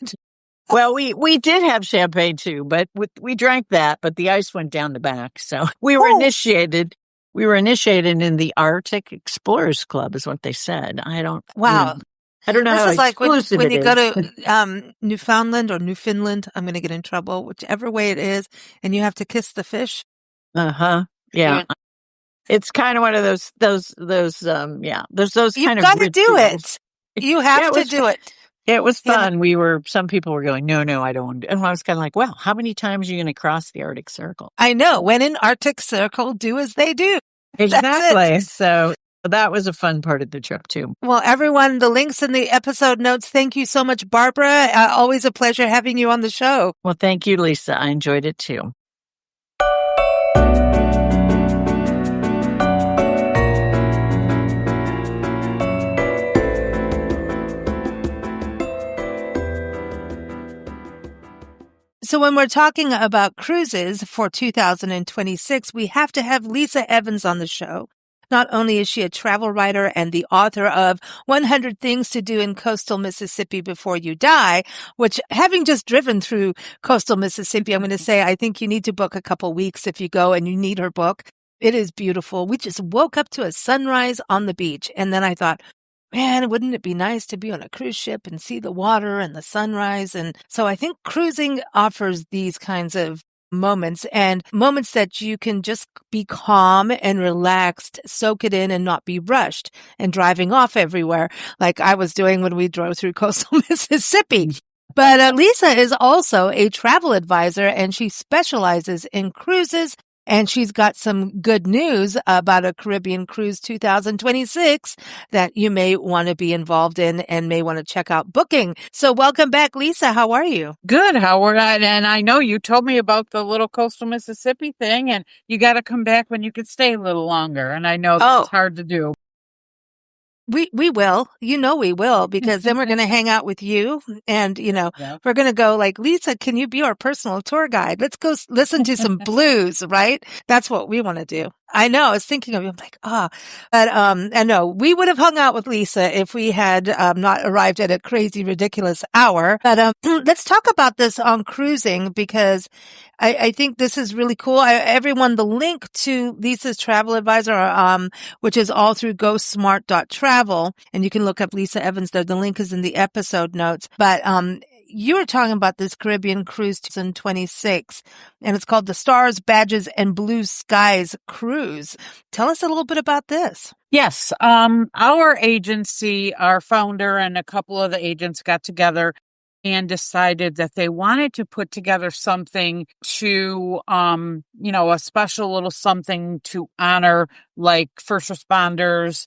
E: Well, we did have champagne too, but we drank that, but the ice went down the back. So we were initiated. We were initiated in the Arctic Explorers Club, is what they said.
A: Wow.
E: I don't know.
A: This is like when you
E: is.
A: go to Newfoundland or Newfoundland. I'm going to get in trouble, whichever way it is, and you have to kiss the fish.
E: Yeah. It's kind of one of those there's those
A: You've
E: kind of
A: got to do
E: rituals.
A: it. You have to do it.
E: It was fun. Some people were going, no, I don't want to. And I was kind of like, well, how many times are you going to cross the Arctic Circle?
A: I know. When in Arctic Circle, do as they do.
E: Exactly. So that was a fun part of the trip too.
A: Well, everyone, the links in the episode notes. Thank you so much, Barbara. Always a pleasure having you on the show.
E: Well, thank you, Lisa. I enjoyed it too.
A: So when we're talking about cruises for 2026, we have to have Lisa Evans on the show. Not only is she a travel writer and the author of 100 Things to Do in Coastal Mississippi Before You Die, which, having just driven through coastal Mississippi, I'm going to say I think you need to book a couple weeks if you go and you need her book. It is beautiful. We just woke up to a sunrise on the beach, and then I thought, man, wouldn't it be nice to be on a cruise ship and see the water and the sunrise? And so I think cruising offers these kinds of moments, and moments that you can just be calm and relaxed, soak it in and not be rushed and driving off everywhere like I was doing when we drove through coastal Mississippi. But Lisa is also a travel advisor, and she specializes in cruises, And she's got some good news about a Caribbean cruise 2026 that you may want to be involved in and may want to check out booking. So welcome back, Lisa. How are you?
F: Good, Howard. And I know you told me about the little coastal Mississippi thing, and you got to come back when you could stay a little longer. And I know that's hard to do.
A: We will, we will, because then we're going to hang out with you and, we're going to go like, Lisa, can you be our personal tour guide? Let's go listen to some blues, right? That's what we want to do. I know. I was thinking of you. I'm like, but, I know we would have hung out with Lisa if we had, not arrived at a crazy, ridiculous hour. But, let's talk about this on cruising because I think this is really cool. Everyone, the link to Lisa's travel advisor, which is all through GoSmart.travel, and you can look up Lisa Evans there. The link is in the episode notes. But, you were talking about this Caribbean cruise 2026, and it's called the Stars, Badges, and Blue Skies Cruise. Tell us a little bit about this.
F: Yes. Our agency, our founder and a couple of the agents got together and decided that they wanted to put together something to, a special little something to honor like first responders,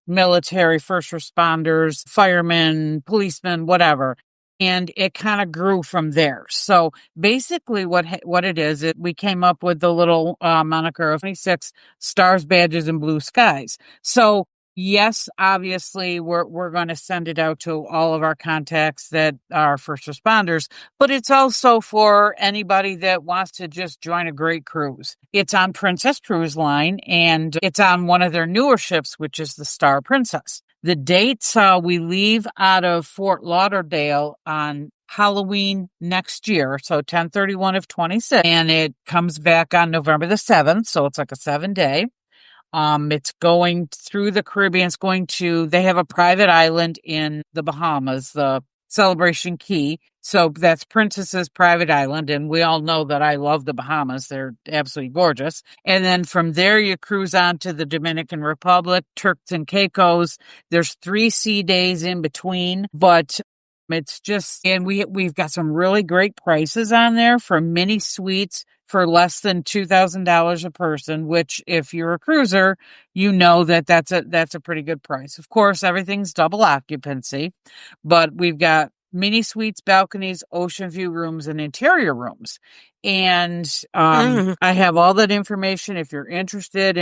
F: military first responders, firemen, policemen, whatever. And it kind of grew from there. So basically what it is, we came up with the little moniker of 26 Stars, Badges, and Blue Skies. So yes, obviously we're going to send it out to all of our contacts that are first responders, but it's also for anybody that wants to just join a great cruise. It's on Princess Cruise Line, and it's on one of their newer ships, which is the Star Princess. The dates, we leave out of Fort Lauderdale on Halloween next year, so 10/31 of 26, and it comes back on November the 7th, so it's like a 7-day. It's going through the Caribbean. They have a private island in the Bahamas, the Celebration Key. So that's Princess's private island. And we all know that I love the Bahamas. They're absolutely gorgeous. And then from there, you cruise on to the Dominican Republic, Turks and Caicos. There's 3 sea days in between, but it's just, and we've got some really great prices on there for mini suites for less than $2,000 a person, which if you're a cruiser, that's a pretty good price. Of course, everything's double occupancy, but we've got mini suites, balconies, ocean view rooms, and interior rooms. And I have all that information if you're interested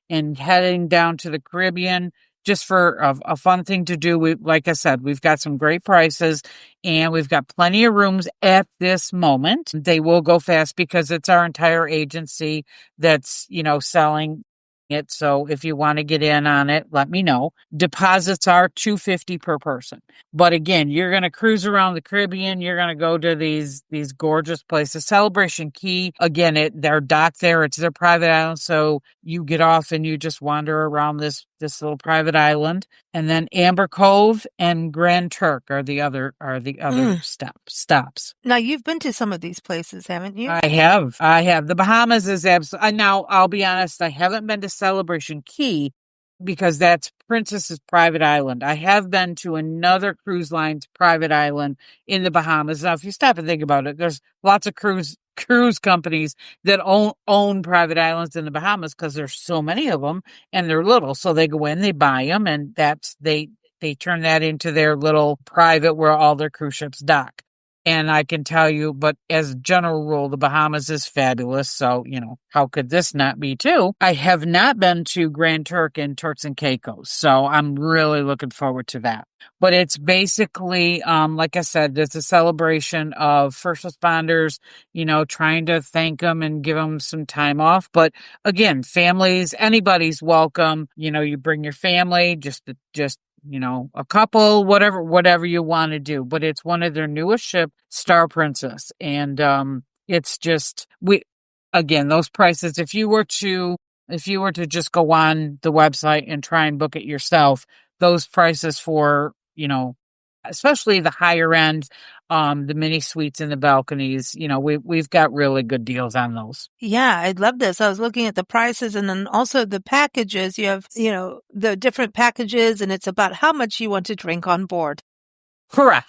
F: in heading down to the Caribbean. Just for a fun thing to do. Like I said, we've got some great prices and we've got plenty of rooms at this moment. They will go fast because it's our entire agency that's, selling it. So if you want to get in on it, let me know. Deposits are $250 per person. But again, you're going to cruise around the Caribbean. You're going to go to these gorgeous places. Celebration Key, again, they're docked there. It's their private island. So you get off and you just wander around this little private island. And then Amber Cove and Grand Turk are the other stops.
A: Now you've been to some of these places, haven't you?
F: I have. The Bahamas is absolutely. Now I'll be honest, I haven't been to Celebration Key because that's Princess's private island. I have been to another cruise line's private island in the Bahamas. Now, if you stop and think about it, there's lots of cruise companies that own private islands in the Bahamas because there's so many of them and they're little. So they go in, they buy them, and they turn that into their little private where all their cruise ships dock. And I can tell you, but as a general rule, the Bahamas is fabulous. So, how could this not be too? I have not been to Grand Turk and Turks and Caicos. So I'm really looking forward to that. But it's basically, like I said, it's a celebration of first responders, trying to thank them and give them some time off. But again, families, anybody's welcome. You bring your family, just a couple, whatever you want to do. But it's one of their newest ship, Star Princess. And it's just those prices, if you were to just go on the website and try and book it yourself, those prices for, especially the higher end, the mini suites and the balconies, we've got really good deals on those.
A: Yeah, I love this. I was looking at the prices and then also the packages. You have, the different packages, and it's about how much you want to drink on board.
F: Correct.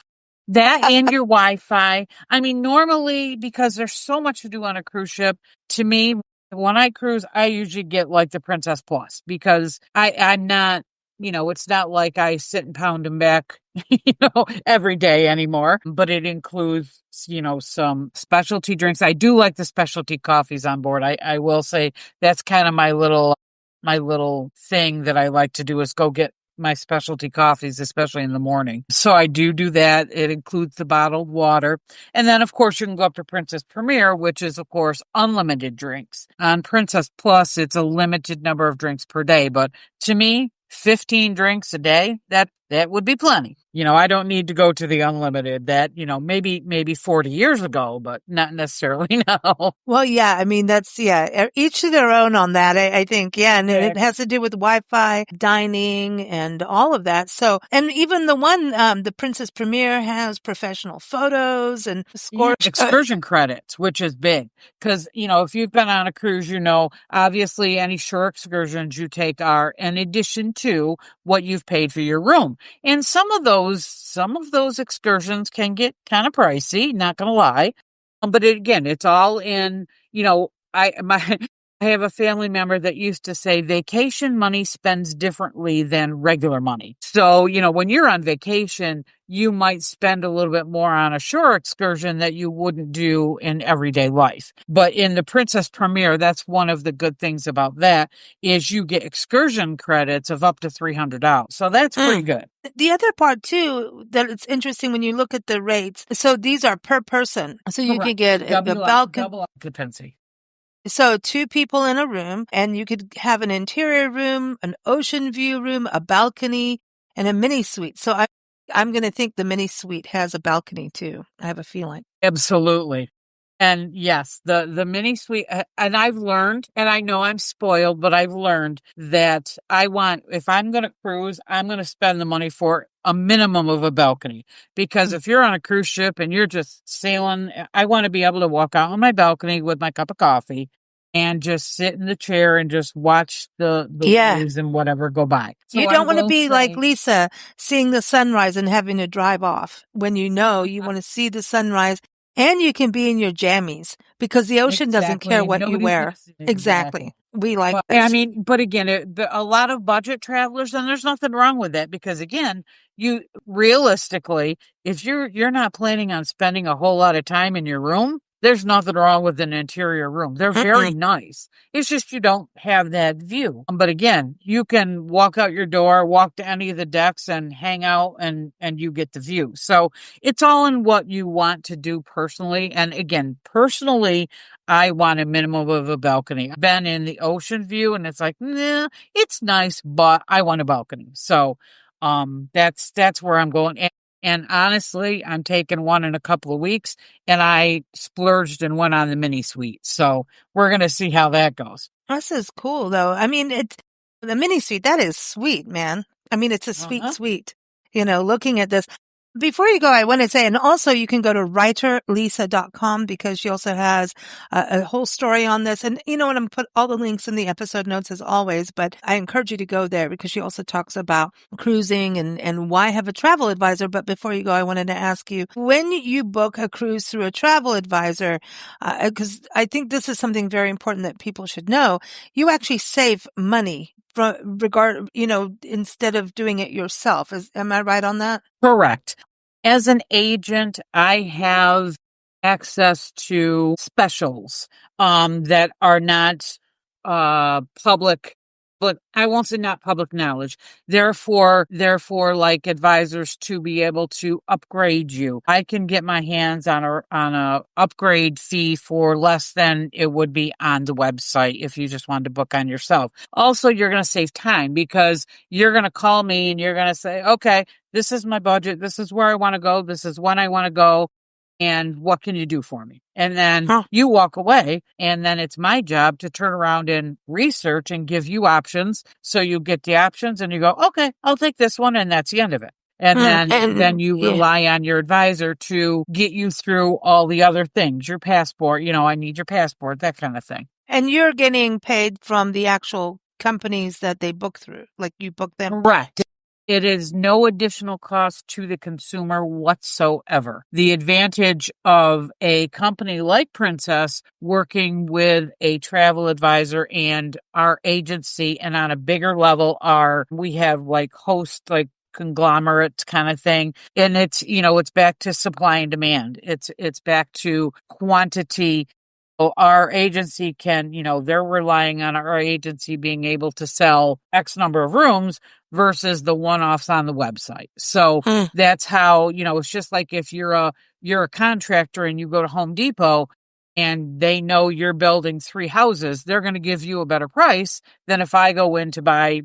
F: That and your Wi-Fi. I mean, normally, because there's so much to do on a cruise ship, to me, when I cruise, I usually get like the Princess Plus because I'm not, it's not like I sit and pound them back, every day anymore, but it includes, some specialty drinks. I do like the specialty coffees on board. I will say that's kind of my little thing that I like to do is go get my specialty coffees, especially in the morning. So I do that. It includes the bottled water. And then, of course, you can go up to Princess Premier, which is, of course, unlimited drinks. On Princess Plus, it's a limited number of drinks per day. But to me, 15 drinks a day, that would be plenty. I don't need to go to the unlimited that, maybe 40 years ago, but not necessarily now.
A: Well, yeah, I mean, that's, each to their own on that, I think. Yeah. And it has to do with Wi-Fi, dining, and all of that. So, and even the one, the Princess Premier has professional photos and
F: excursion credits, which is big. Because, if you've been on a cruise, obviously any shore excursions you take are in addition to what you've paid for your room. And some of those excursions can get kind of pricey, not going to lie. But again, it's all in, I have a family member that used to say vacation money spends differently than regular money. So, when you're on vacation, you might spend a little bit more on a shore excursion that you wouldn't do in everyday life. But in the Princess Premier, that's one of the good things about that is you get excursion credits of up to $300. So that's pretty good.
A: The other part too, that it's interesting when you look at the rates. So these are per person. So you can get a balcony.
F: Double occupancy.
A: So 2 people in a room, and you could have an interior room, an ocean view room, a balcony, and a mini suite. So I'm going to think the mini suite has a balcony too. I have a feeling.
F: Absolutely. And yes, the mini suite, and I've learned, and I know I'm spoiled, but I've learned that if I'm going to cruise, I'm going to spend the money for a minimum of a balcony. Because if you're on a cruise ship and you're just sailing, I want to be able to walk out on my balcony with my cup of coffee and just sit in the chair and just watch the waves and whatever go by. So
A: you don't want to be like Lisa, seeing the sunrise and having to drive off when you want to see the sunrise. And you can be in your jammies because the ocean doesn't care what you wear. Exactly. We like this.
F: I mean, but again, a lot of budget travelers, and there's nothing wrong with that because again, you realistically, if you're not planning on spending a whole lot of time in your room, there's nothing wrong with an interior room. They're very nice. It's just you don't have that view. But again, you can walk out your door, walk to any of the decks and hang out and you get the view. So it's all in what you want to do personally. And again, personally, I want a minimum of a balcony. I've been in the ocean view and it's like, nah, it's nice, but I want a balcony. So that's where I'm going. And honestly, I'm taking one in a couple of weeks and I splurged and went on the mini suite. So we're going to see how that goes.
A: This is cool though. I mean, the mini suite, that is sweet, man. I mean, it's a sweet suite, looking at this. Before you go, I want to say, and also you can go to writerlisa.com because she also has a whole story on this. And I'm going to put all the links in the episode notes as always, but I encourage you to go there because she also talks about cruising and why have a travel advisor. But before you go, I wanted to ask you, when you book a cruise through a travel advisor, because I think this is something very important that people should know, you actually save money instead of doing it yourself. Am I right on that?
F: Correct. As an agent, I have access to specials that are not public, but I won't say not public knowledge. Therefore, like advisors to be able to upgrade you. I can get my hands on a upgrade fee for less than it would be on the website if you just wanted to book on yourself. Also, you're going to save time because you're going to call me and you're going to say, okay, this is my budget. This is where I want to go. This is when I want to go. And what can you do for me? And then you walk away, and then it's my job to turn around and research and give you options. So you get the options and you go, okay, I'll take this one. And that's the end of it. And then you rely on your advisor to get you through all the other things, your passport, I need your passport, that kind of thing.
A: And you're getting paid from the actual companies that they book through, like you book them.
F: Right. It is no additional cost to the consumer whatsoever. The advantage of a company like Princess working with a travel advisor and our agency, and on a bigger level, we have like host, like conglomerates kind of thing. And it's, it's back to supply and demand. It's back to quantity. So our agency can, they're relying on our agency being able to sell X number of rooms versus the one-offs on the website. So that's how, it's just like if you're a contractor and you go to Home Depot and they know you're building 3 houses, they're going to give you a better price than if I go in to buy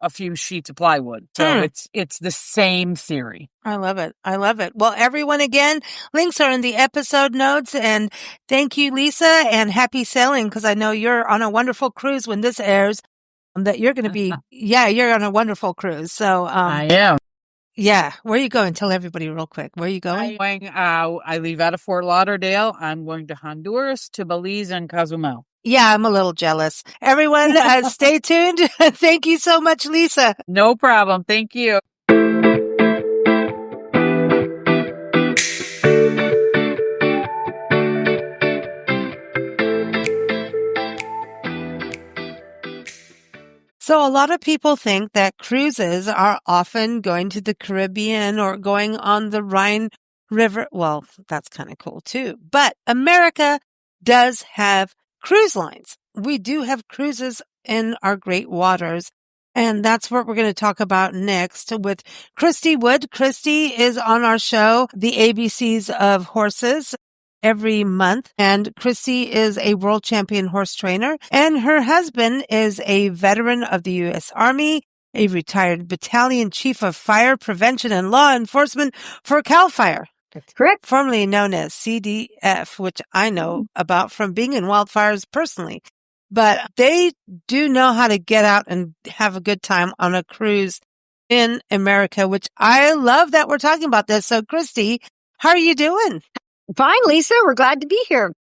F: a few sheets of plywood. So it's the same theory.
A: I love it. I love it. Well, everyone, again, links are in the episode notes. And thank you, Lisa, and happy sailing, because I know you're on a wonderful cruise when this airs. That you're going to be, you're on a wonderful cruise. So
F: I am.
A: Yeah. Where are you going? Tell everybody real quick. Where are you going?
F: I leave out of Fort Lauderdale. I'm going to Honduras, to Belize, and Cozumel.
A: Yeah, I'm a little jealous. Everyone, stay tuned. Thank you so much, Lisa.
F: No problem. Thank you.
A: So a lot of people think that cruises are often going to the Caribbean or going on the Rhine River. Well, that's kind of cool too. But America does have cruise lines. We do have cruises in our great waters. And that's what we're going to talk about next with Christy Wood. Christy is on our show, The ABCs of Horses, every month. And Christy is a world champion horse trainer. And her husband is a veteran of the U.S. Army, a retired battalion chief of fire prevention and law enforcement for CAL FIRE.
G: That's correct.
A: Formerly known as CDF, which I know about from being in wildfires personally. But they do know how to get out and have a good time on a cruise in America, which I love that we're talking about this. So, Christy, how are you doing?
G: Fine, Lisa. We're glad to be here.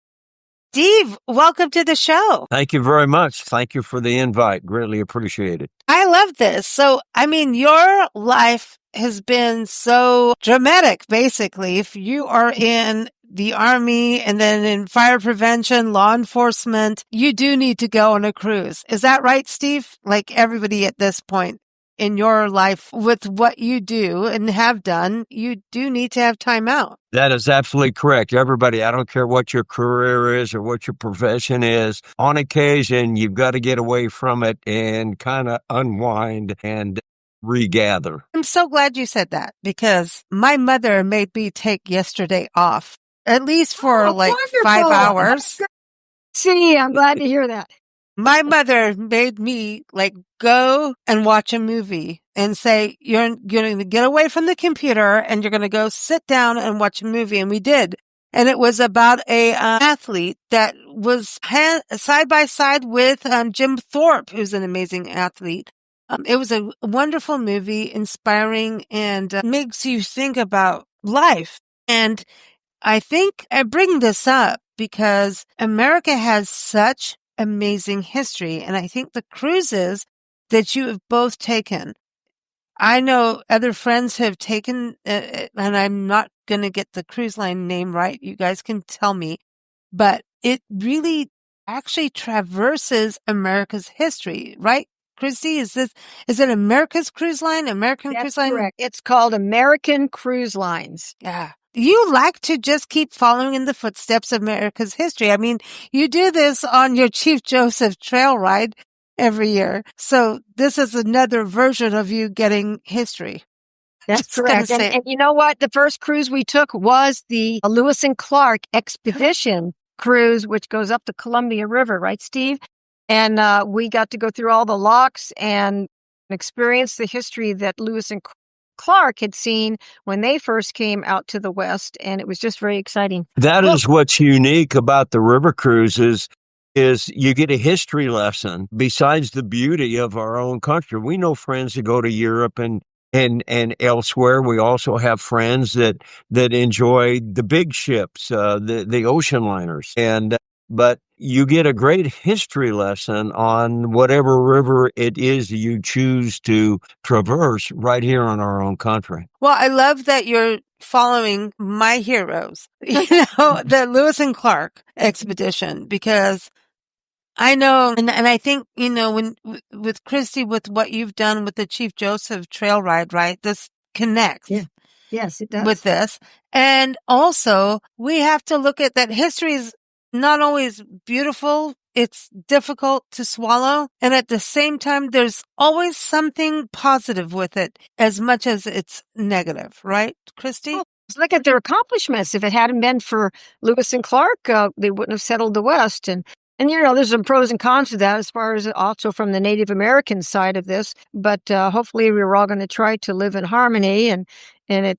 A: Steve, welcome to the show.
H: Thank you very much. Thank you for the invite. Greatly appreciate it.
A: I love this. So, I mean, your life has been so dramatic, basically. If you are in the Army and then in fire prevention, law enforcement, you do need to go on a cruise. Is that right, Steve? Like everybody at this point in your life with what you do and have done, you do need to have time out.
H: That is absolutely correct. Everybody, I don't care what your career is or what your profession is. On occasion, you've got to get away from it and kind of unwind and regather.
A: I'm so glad you said that because my mother made me take yesterday off, at least for
G: wonderful.
A: 5 hours.
G: See, I'm glad to hear that.
A: My mother made me go and watch a movie and say, you're going to get away from the computer and you're going to go sit down and watch a movie. And we did. And it was about a athlete that was side by side with Jim Thorpe, who's an amazing athlete. It was a wonderful movie, inspiring, and makes you think about life. And I think I bring this up because America has such amazing history. And I think the cruises that you have both taken, I know other friends have taken, and I'm not going to get the cruise line name right. You guys can tell me, but it really actually traverses America's history, right? Christy, is it America's cruise line? American cruise line?
G: Correct. It's called American Cruise Lines.
A: Yeah. You like to just keep following in the footsteps of America's history. I mean, you do this on your Chief Joseph trail ride every year. So this is another version of you getting history.
G: That's correct. And you know what? The first cruise we took was the Lewis and Clark Expedition cruise, which goes up the Columbia River, right, Steve? And we got to go through all the locks and experience the history that Lewis and Clark had seen when they first came out to the West, and it was just very exciting.
H: That is what's unique about the river cruises is you get a history lesson besides the beauty of our own country. We know friends that go to Europe and elsewhere. We also have friends that enjoy the big ships, the ocean liners. But you get a great history lesson on whatever river it is you choose to traverse right here in our own country.
A: Well, I love that you're following my heroes, the Lewis and Clark expedition, because I know, and I think, when with Christy, with what you've done with the Chief Joseph trail ride, right? This connects.
G: Yeah. Yes, it does.
A: With this. And also, we have to look at that history is not always beautiful. It's difficult to swallow. And at the same time, there's always something positive with it as much as it's negative, right, Christy?
G: Well, look at their accomplishments. If it hadn't been for Lewis and Clark, they wouldn't have settled the West. And there's some pros and cons to that as far as also from the Native American side of this. But hopefully we're all going to try to live in harmony. And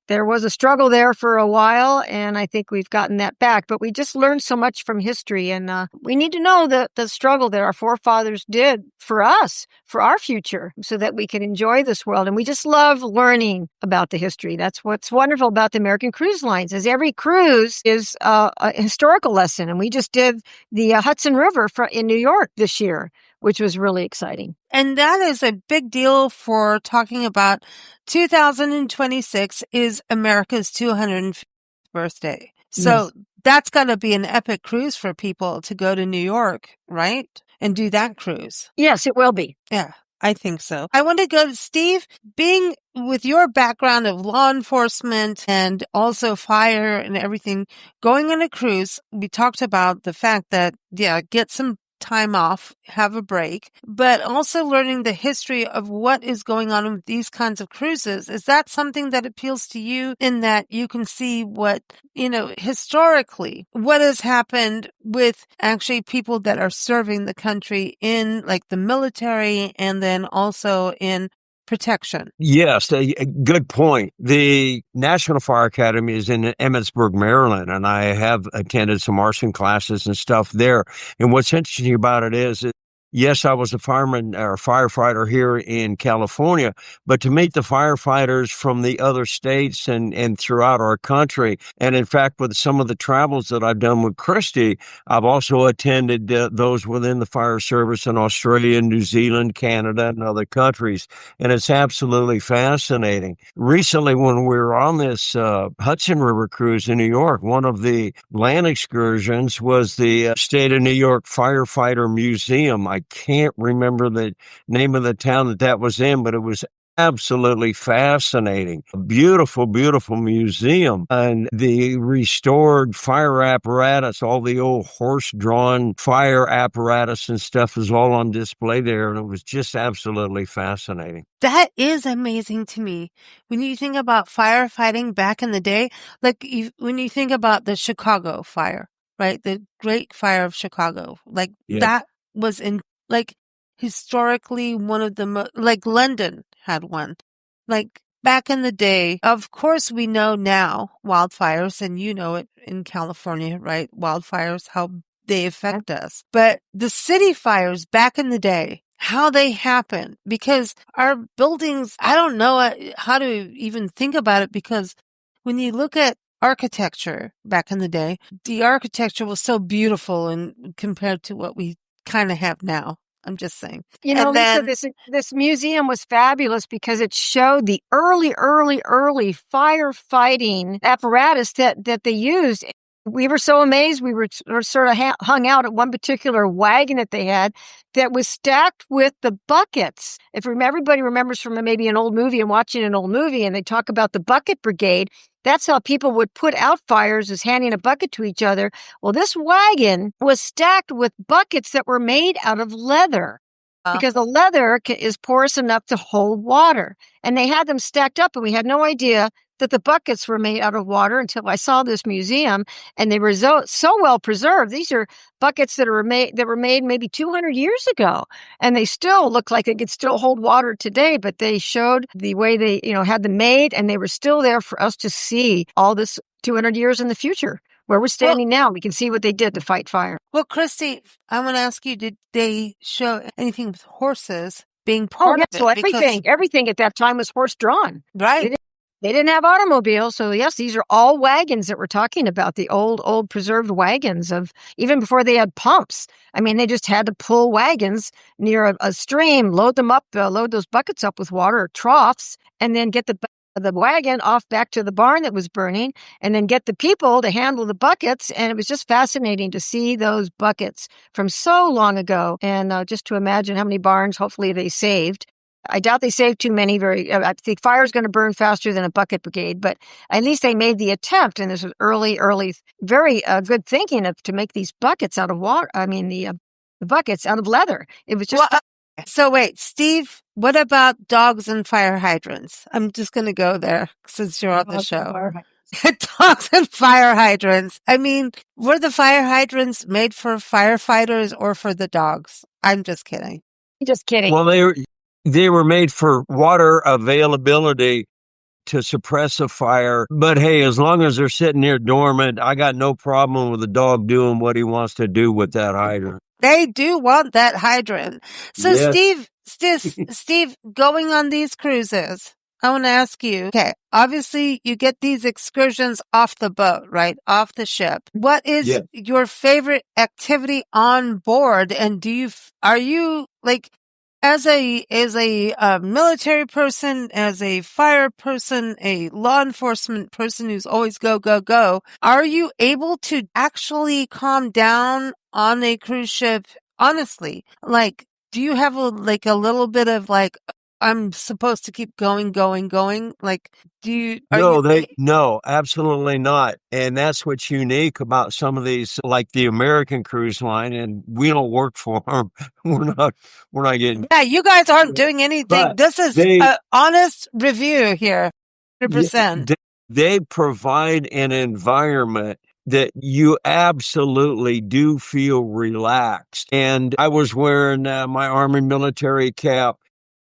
G: there was a struggle there for a while, and I think we've gotten that back. But we just learned so much from history, and we need to know the struggle that our forefathers did for us, for our future, so that we can enjoy this world. And we just love learning about the history. That's what's wonderful about the American cruise lines, is every cruise is a historical lesson. And we just did the Hudson River in New York this year, which was really exciting.
A: And that is a big deal for talking about 2026 is America's 250th birthday. So that's got to be an epic cruise for people to go to New York, right? And do that cruise.
G: Yes, it will be.
A: Yeah, I think so. I want to go to Steve, being with your background of law enforcement and also fire and everything, going on a cruise, we talked about the fact that, get some time off, have a break, but also learning the history of what is going on with these kinds of cruises. Is that something that appeals to you, in that you can see what, historically, what has happened with actually people that are serving the country in like the military and then also in protection?
H: Yes, a good point. The National Fire Academy is in Emmitsburg, Maryland, and I have attended some arson classes and stuff there. And what's interesting about it is, yes, I was a fireman or firefighter here in California, but to meet the firefighters from the other states and throughout our country, and in fact, with some of the travels that I've done with Christy, I've also attended those within the fire service in Australia, New Zealand, Canada, and other countries, and it's absolutely fascinating. Recently, when we were on this Hudson River cruise in New York, one of the land excursions was the State of New York Firefighter Museum. I can't remember the name of the town that was in, but it was absolutely fascinating. A beautiful, beautiful museum. And the restored fire apparatus, all the old horse-drawn fire apparatus and stuff is all on display there. And it was just absolutely fascinating.
A: That is amazing to me. When you think about firefighting back in the day, like when you think about the Chicago fire, right? The Great Fire of Chicago, that was historically one of the like London had one. Like back in the day, of course we know now wildfires, and you know it in California, right? Wildfires, how they affect us. But the city fires back in the day, how they happen, because our buildings, I don't know how to even think about it, because when you look at architecture back in the day, the architecture was so beautiful and compared to what we kind of have now. I'm just saying.
G: Lisa, this museum was fabulous because it showed the early firefighting apparatus that they used. We were so amazed. We were sort of hung out at one particular wagon that they had that was stacked with the buckets. If everybody remembers from maybe an old movie and watching an old movie, and they talk about the bucket brigade, that's how people would put out fires, is handing a bucket to each other. Well, this wagon was stacked with buckets that were made out of leather. Because the leather is porous enough to hold water. And they had them stacked up, and we had no idea that the buckets were made out of water until I saw this museum, and they were so well preserved. These are buckets that were made maybe 200 years ago, and they still look like they could still hold water today. But they showed the way they had them made, and they were still there for us to see all this 200 years in the future. Where we're standing now, we can see what they did to fight fire.
A: Well, Christy, I want to ask you, did they show anything with horses being part of it?
G: So everything at that time was horse-drawn.
A: Right.
G: They didn't have automobiles. So yes, these are all wagons that we're talking about, the old preserved wagons of even before they had pumps. I mean, they just had to pull wagons near a stream, load them up, load those buckets up with water, troughs, and then get the wagon off back to the barn that was burning, and then get the people to handle the buckets. And it was just fascinating to see those buckets from so long ago, and just to imagine how many barns hopefully they saved. I doubt they saved too many. I think fire's going to burn faster than a bucket brigade, but at least they made the attempt. And this was early, very good thinking to make these buckets out of water. I mean, the buckets out of leather. It was just.
A: Well, so wait, Steve, what about dogs and fire hydrants? I'm just going to go there since you're on the show. Dogs and fire hydrants. I mean, were the fire hydrants made for firefighters or for the dogs? I'm just kidding.
G: Just kidding.
H: Well, they were made for water availability to suppress a fire. But hey, as long as they're sitting there dormant, I got no problem with the dog doing what he wants to do with that hydrant.
A: They do want that hydrant. So yes. Steve, going on these cruises, I want to ask you, okay, obviously you get these excursions off the boat, right? Off the ship. What is your favorite activity on board? And are you like, as a military person, as a fire person, a law enforcement person who's always go, go, go, are you able to actually calm down on a cruise ship? Honestly, like, do you have a little bit of like, I'm supposed to keep going? Like,
H: No, absolutely not. And that's what's unique about some of these, like the American Cruise Line, and we don't work for them. We're not getting.
A: Yeah, you guys aren't doing anything. This is an honest review here. 100%.
H: They provide an environment that you absolutely do feel relaxed. And I was wearing my Army military cap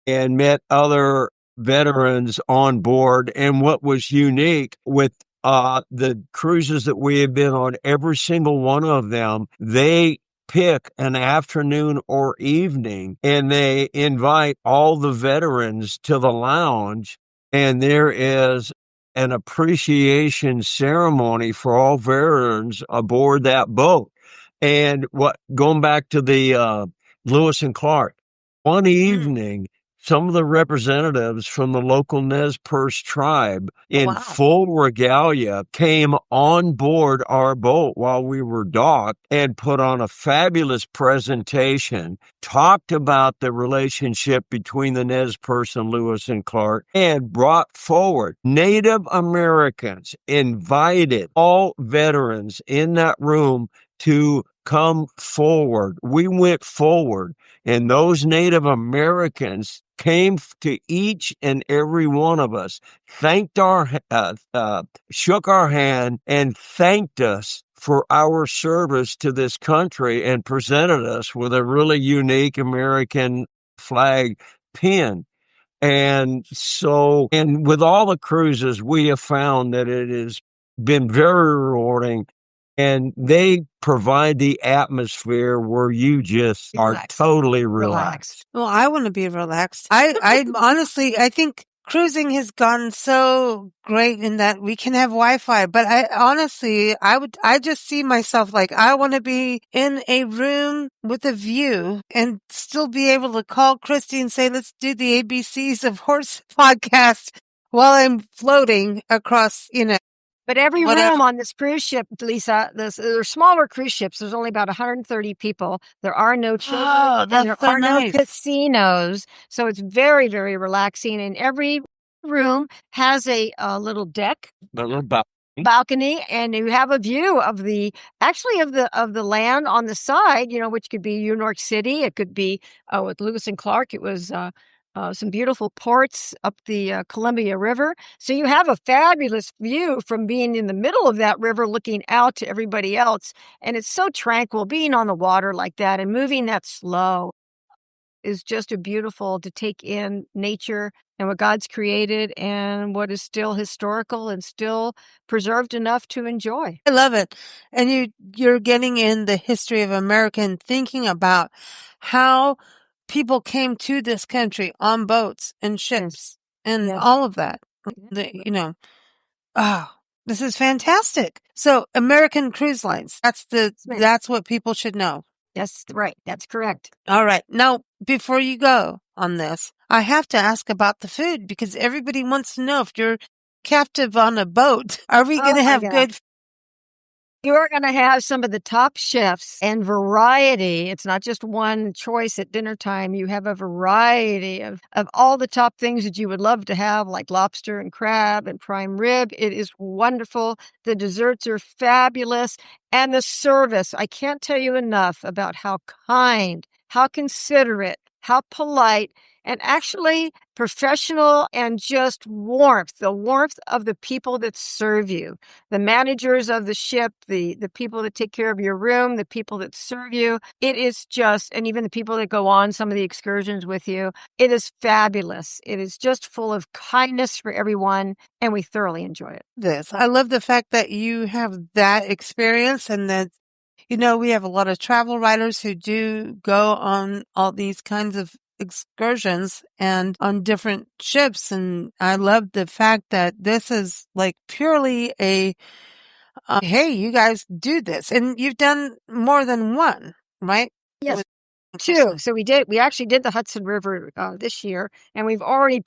H: and met other veterans on board. And what was unique with the cruises that we have been on, every single one of them, they pick an afternoon or evening and they invite all the veterans to the lounge, and there is an appreciation ceremony for all veterans aboard that boat. And going back to the Lewis and Clark, one evening, some of the representatives from the local Nez Perce tribe in full regalia came on board our boat while we were docked and put on a fabulous presentation, talked about the relationship between the Nez Perce and Lewis and Clark, and brought forward Native Americans, invited all veterans in that room to come forward. We went forward, and those Native Americans came to each and every one of us, shook our hand, and thanked us for our service to this country, and presented us with a really unique American flag pin. And with all the cruises, we have found that it has been very rewarding. And they provide the atmosphere where you just are totally relaxed.
A: Well, I want to be relaxed. I honestly, I think cruising has gone so great in that we can have Wi-Fi, but I just see myself like, I want to be in a room with a view and still be able to call Christy and say, let's do the ABCs of Horse podcast while I'm floating across,
G: But every room on this cruise ship, Lisa, they're smaller cruise ships. There's only about 130 people. There are no children.
A: Oh, that's
G: there
A: so
G: are
A: nice.
G: No casinos. So it's very, very relaxing. And every room has a little deck, balcony, and you have a view of the land on the side. Which could be New York City. It could be with Lewis and Clark. It was. Some beautiful ports up the Columbia River. So you have a fabulous view from being in the middle of that river looking out to everybody else. And it's so tranquil being on the water like that and moving that slow is just a beautiful to take in nature and what God's created and what is still historical and still preserved enough to enjoy.
A: I love it. And you're getting in the history of America and thinking about how people came to this country on boats and ships and all of that. Oh, this is fantastic. So American Cruise Lines, that's what people should know.
G: That's right. That's correct.
A: All right. Now, before you go on this, I have to ask about the food because everybody wants to know if you're captive on a boat, are we going to have good?
G: You are going to have some of the top chefs and variety. It's not just one choice at dinner time. You have a variety of all the top things that you would love to have, like lobster and crab and prime rib. It is wonderful. The desserts are fabulous. And the service, I can't tell you enough about how kind, how considerate, how polite, and actually professional and just warmth, the warmth of the people that serve you, the managers of the ship, the people that take care of your room, the people that serve you. It is just, and even the people that go on some of the excursions with you, it is fabulous. It is just full of kindness for everyone, and we thoroughly enjoy it.
A: I love the fact that you have that experience and that, we have a lot of travel writers who do go on all these kinds of excursions and on different ships. And I love the fact that this is like purely hey, you guys do this. And you've done more than one, right?
G: Yes. Two. So we actually did the Hudson River this year, and we've already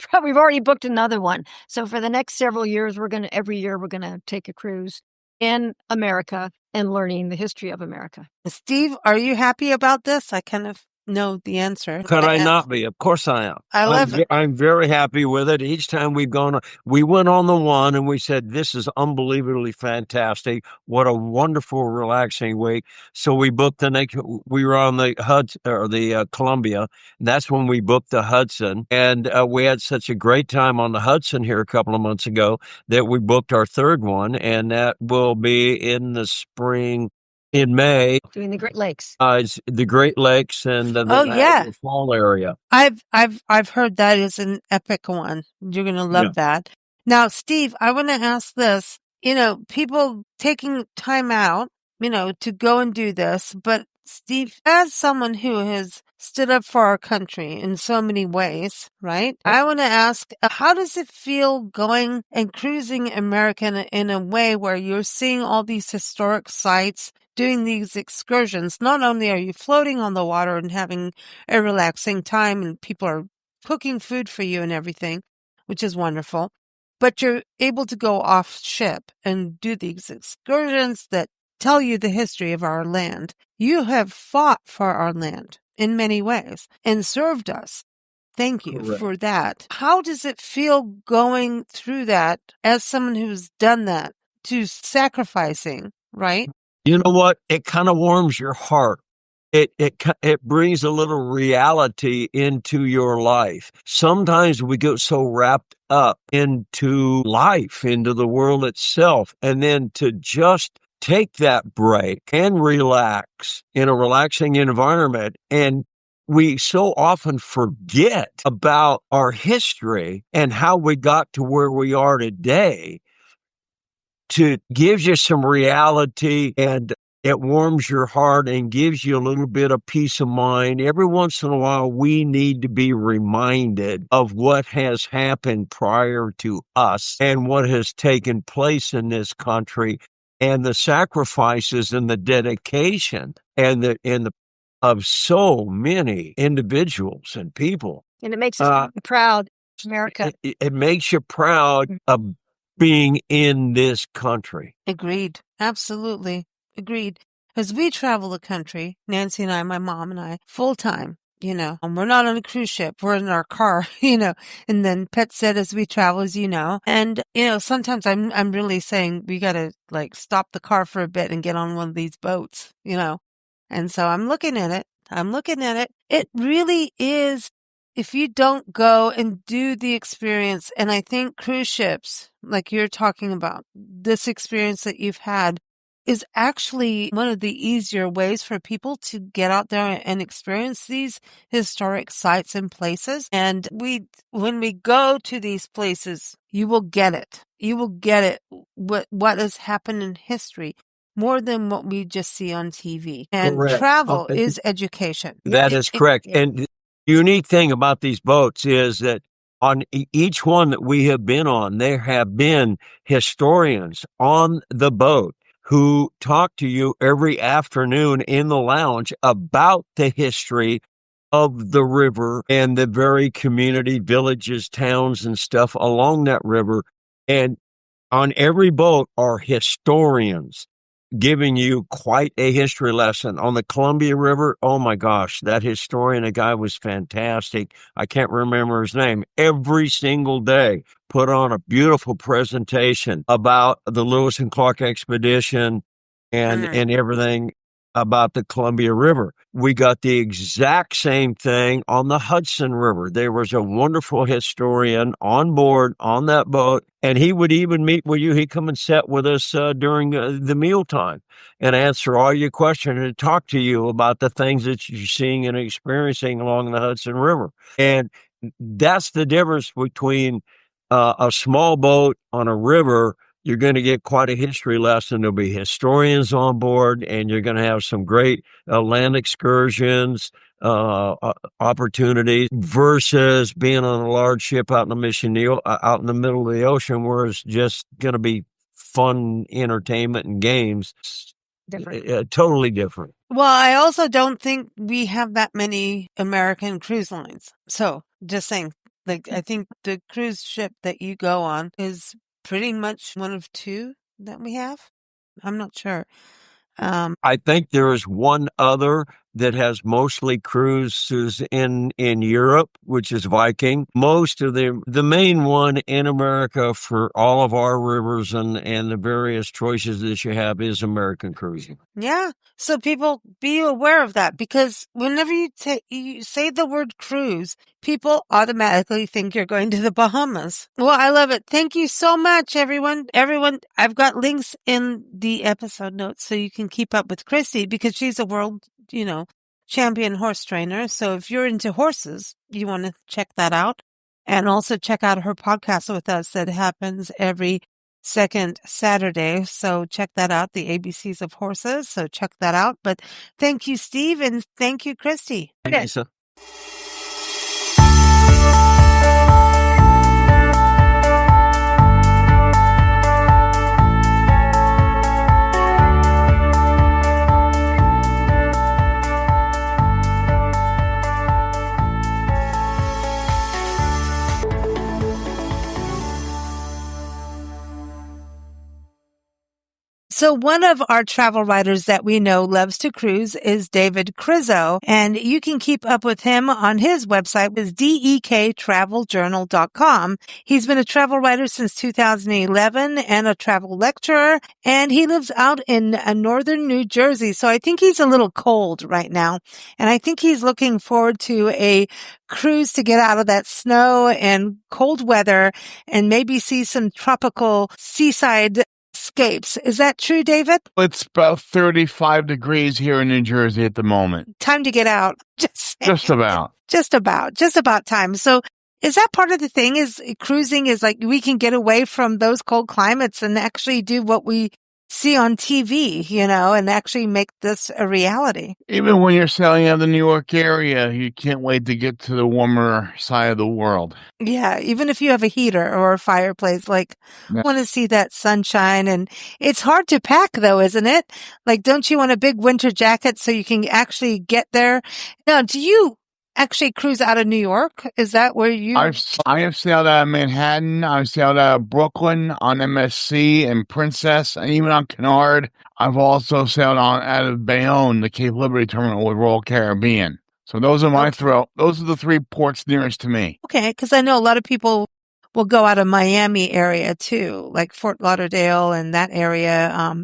G: booked another one. So for the next several years, every year we're going to take a cruise in America and learning the history of America.
A: Steve, are you happy about this? I kind of know the answer.
H: Could I not be? Of course I am.
A: I love it.
H: I'm very happy with it. Each time we went on the one and we said, this is unbelievably fantastic. What a wonderful, relaxing week. So we booked we were on the Hudson or the Columbia. And that's when we booked the Hudson. And we had such a great time on the Hudson here a couple of months ago that we booked our third one. And that will be in the spring. In May,
G: doing the Great Lakes,
H: the Great Lakes and the fall area.
A: I've heard that is an epic one. You're going to love that. Now, Steve, I want to ask this. People taking time out, to go and do this, but Steve, as someone who has stood up for our country in so many ways, right? I want to ask, how does it feel going and cruising America in a way where you're seeing all these historic sites, doing these excursions? Not only are you floating on the water and having a relaxing time and people are cooking food for you and everything, which is wonderful, but you're able to go off ship and do these excursions that tell you the history of our land. You have fought for our land in many ways and served us. Thank you for that. How does it feel going through that as someone who's done that, to sacrificing, right?
H: You know what? It kind of warms your heart. It brings a little reality into your life. Sometimes we get so wrapped up into life, into the world itself, and then to just take that break and relax in a relaxing environment. And we so often forget about our history and how we got to where we are today. To gives you some reality, and it warms your heart and gives you a little bit of peace of mind. Every once in a while, we need to be reminded of what has happened prior to us and what has taken place in this country, and the sacrifices and the dedication of so many individuals and people.
G: And it makes us proud, America.
H: It makes you proud of being in this country.
A: Agreed. Absolutely. Agreed. As we travel the country, Nancy and I, my mom and I, full time, and we're not on a cruise ship. We're in our car, and then Pet said, as we travel, as and, sometimes I'm really saying we got to stop the car for a bit and get on one of these boats, and so I'm looking at it. It really is, if you don't go and do the experience, and I think cruise ships, like you're talking about, this experience that you've had is actually one of the easier ways for people to get out there and experience these historic sites and places. And when we go to these places, you will get it. You will get it, what has happened in history, more than what we just see on TV. And travel is education.
H: That is correct. And the unique thing about these boats is that on each one that we have been on, there have been historians on the boat who talk to you every afternoon in the lounge about the history of the river and the very community, villages, towns, and stuff along that river. And on every boat are historians giving you quite a history lesson. On the Columbia River, oh my gosh, that historian, a guy was fantastic. I can't remember his name. Every single day put on a beautiful presentation about the Lewis and Clark expedition and everything about the Columbia River. We got the exact same thing on the Hudson River. There was a wonderful historian on board on that boat, and he would even meet with you. He'd come and sit with us during the mealtime and answer all your questions and talk to you about the things that you're seeing and experiencing along the Hudson River. And that's the difference between a small boat on a river. You're going to get quite a history lesson. There'll be historians on board, and you're going to have some great land excursions, opportunities versus being on a large ship out in out in the middle of the ocean, where it's just going to be fun entertainment and games.
G: Different.
H: Totally different.
A: Well, I also don't think we have that many American cruise lines. So just saying, like, I think the cruise ship that you go on is pretty much one of two that we have. I'm not sure.
H: I think there is one other that has mostly cruises in Europe, which is Viking. Most of the main one in America for all of our rivers and the various choices that you have is American Cruising.
A: Yeah. So people be aware of that, because whenever you say the word cruise, people automatically think you're going to the Bahamas. Well, I love it. Thank you so much, everyone. I've got links in the episode notes so you can keep up with Christy, because she's a world, champion horse trainer. So if you're into horses, you want to check that out. And also check out her podcast with us that happens every second Saturday. So check that out, the ABCs of Horses. So check that out. But thank you, Steve, and thank you, Christy.
H: Thank you, Lisa.
A: So one of our travel writers that we know loves to cruise is David Crizzo, and you can keep up with him on his website with dektraveljournal.com. He's been a travel writer since 2011 and a travel lecturer, and he lives out in northern New Jersey. So I think he's a little cold right now, and I think he's looking forward to a cruise to get out of that snow and cold weather and maybe see some tropical seaside escapes. Is that true, David?
I: It's about 35 degrees here in New Jersey at the moment.
A: Time to get out. Just
I: about
A: time. So is that part of the thing, is cruising is like we can get away from those cold climates and actually do what we see on TV, and actually make this a reality?
I: Even when you're sailing out of the New York area, you can't wait to get to the warmer side of the world.
A: Yeah, even if you have a heater or a fireplace, I want to see that sunshine. And it's hard to pack, though, isn't it? Like, don't you want a big winter jacket so you can actually get there? Now, do you actually cruise out of New York? Is that where you...
I: I have sailed out of Manhattan. I've sailed out of Brooklyn on MSC and Princess, and even on Canard. I've also sailed out of Bayonne, the Cape Liberty terminal with Royal Caribbean. So those are those are the three ports nearest to me.
A: Okay, because I know a lot of people will go out of Miami area too, like Fort Lauderdale and that area,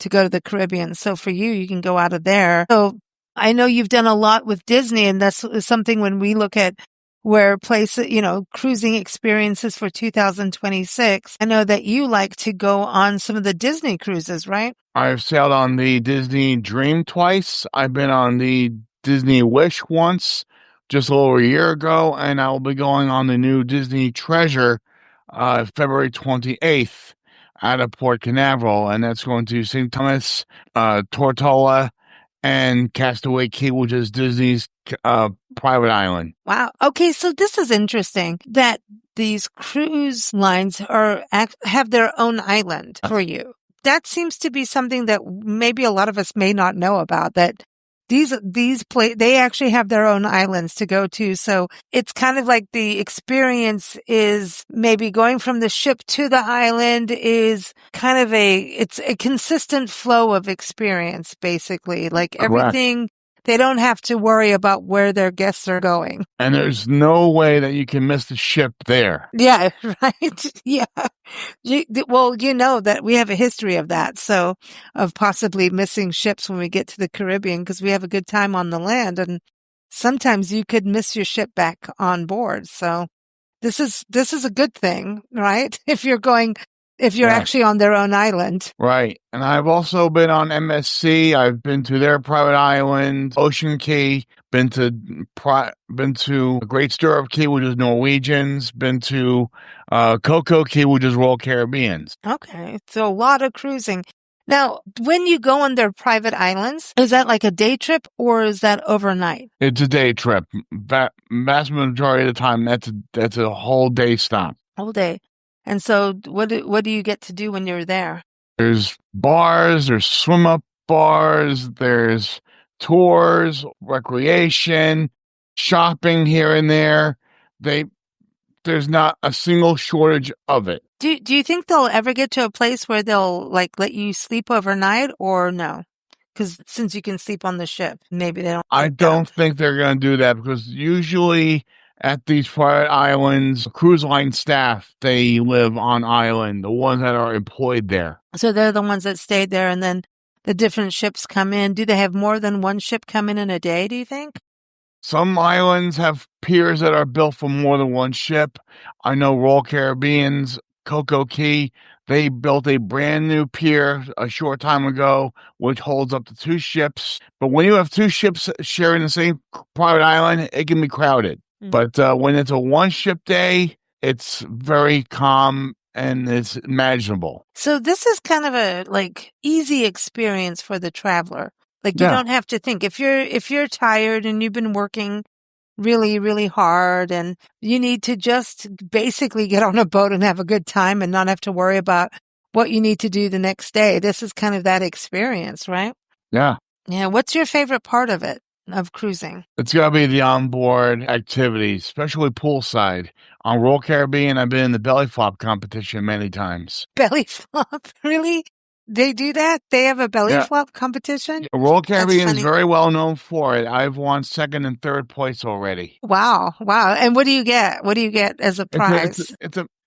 A: to go to the Caribbean. So for you, you can go out of there. So I know you've done a lot with Disney, and that's something when we look at where cruising experiences for 2026. I know that you like to go on some of the Disney cruises, right?
I: I've sailed on the Disney Dream twice. I've been on the Disney Wish once, just a little over a year ago, and I will be going on the new Disney Treasure February 28th out of Port Canaveral, and that's going to St. Thomas, Tortola, and Castaway Cay, which is Disney's private island.
A: Wow. Okay, so this is interesting that these cruise lines have their own island for you. That seems to be something that maybe a lot of us may not know about, that they actually have their own islands to go to. So it's kind of like the experience is maybe going from the ship to the island is kind of it's a consistent flow of experience, basically. Like everything, they don't have to worry about where their guests are going.
I: And there's no way that you can miss the ship there.
A: Yeah, right. Yeah. Well, you know that we have a history of that. So of possibly missing ships when we get to the Caribbean because we have a good time on the land. And sometimes you could miss your ship back on board. So this is a good thing, right? If you're actually on their own island.
I: Right. And I've also been on MSC. I've been to their private island, Ocean Key, been to Great Stirrup Key, which is Norwegians, been to Coco Key, which is Royal Caribbeans.
A: Okay. So a lot of cruising. Now, when you go on their private islands, is that like a day trip or is that overnight?
I: It's a day trip. Vast majority of the time, that's a whole day stop.
A: Whole day. And so what do you get to do when you're there?
I: There's bars, there's swim up bars, there's tours, recreation, shopping here and there. There's not a single shortage of it.
A: Do you think they'll ever get to a place where they'll like let you sleep overnight or no? Because since you can sleep on the ship, maybe they don't.
I: I don't think they're going to do that because usually at these private islands, cruise line staff, they live on island, the ones that are employed there.
A: So they're the ones that stayed there and then the different ships come in. Do they have more than one ship come in a day, do you think?
I: Some islands have piers that are built for more than one ship. I know Royal Caribbean's Coco Key, they built a brand new pier a short time ago, which holds up to 2 ships. But when you have 2 ships sharing the same private island, it can be crowded. But when it's a one-ship day, it's very calm and it's imaginable.
A: So this is kind of a like easy experience for the traveler. Like you don't have to think if you're tired and you've been working really, really hard and you need to just basically get on a boat and have a good time and not have to worry about what you need to do the next day. This is kind of that experience, right?
I: Yeah.
A: Yeah. What's your favorite part of it, of cruising?
I: It's got to be the onboard activities, especially poolside. On Royal Caribbean, I've been in the belly flop competition many times.
A: Belly flop? Really? They do that? They have a belly flop competition?
I: Royal Caribbean is very well known for it. I've won 2nd and 3rd place already.
A: Wow. Wow. And what do you get? What do you get as a prize?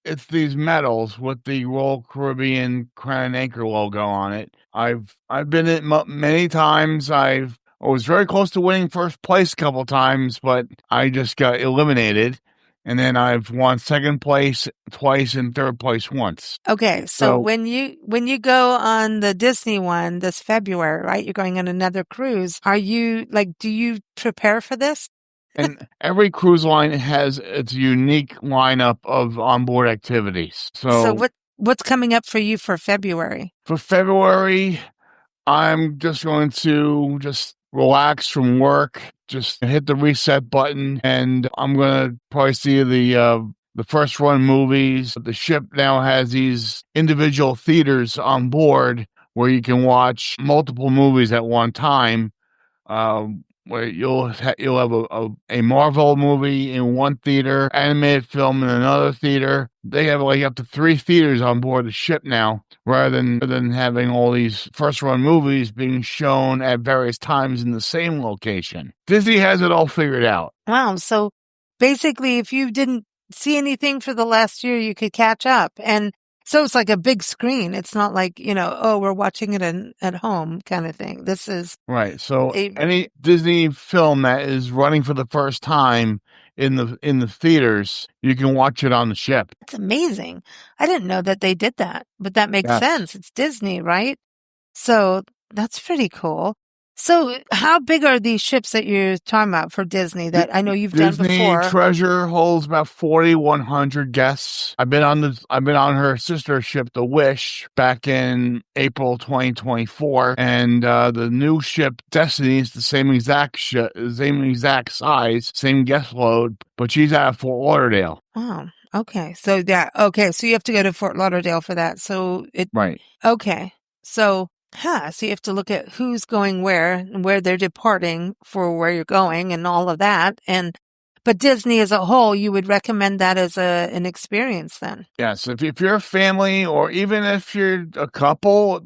I: It's these medals with the Royal Caribbean Crown and Anchor logo on it. I've been in it many times. I was very close to winning 1st place a couple times, but I just got eliminated. And then I've won 2nd place twice and 3rd place once.
A: Okay, so when you go on the Disney one this February, right? You're going on another cruise. Are you do you prepare for this?
I: And every cruise line has its unique lineup of onboard activities. So
A: what's coming up for you for February?
I: For February, I'm just going to relax from work, just hit the reset button, and I'm going to probably see the first run movies. The ship now has these individual theaters on board where you can watch multiple movies at one time, where you'll have a Marvel movie in one theater, animated film in another theater. They have up to 3 theaters on board the ship now, rather than having all these first-run movies being shown at various times in the same location. Disney has it all figured out.
A: Wow. So basically, if you didn't see anything for the last year, you could catch up. And so it's like a big screen. It's not like, we're watching it at home kind of thing. This is
I: right. So any Disney film that is running for the first time in the theaters, you can watch it on the ship.
A: It's amazing. I didn't know that they did that, but that makes sense. It's Disney, right? So that's pretty cool. So how big are these ships that you're talking about for Disney that I know you've done
I: Disney
A: before?
I: Treasure holds about 4,100 guests. I've been on her sister ship, the Wish, back in April 2024, and the new ship Destiny is the same exact size, same guest load, but she's out of Fort Lauderdale.
A: Oh, okay. So you have to go to Fort Lauderdale for that. So
I: Right.
A: Okay. So you have to look at who's going where and where they're departing for where you're going and all of that. But Disney as a whole, you would recommend that as an experience then?
I: Yes. If you're a family or even if you're a couple,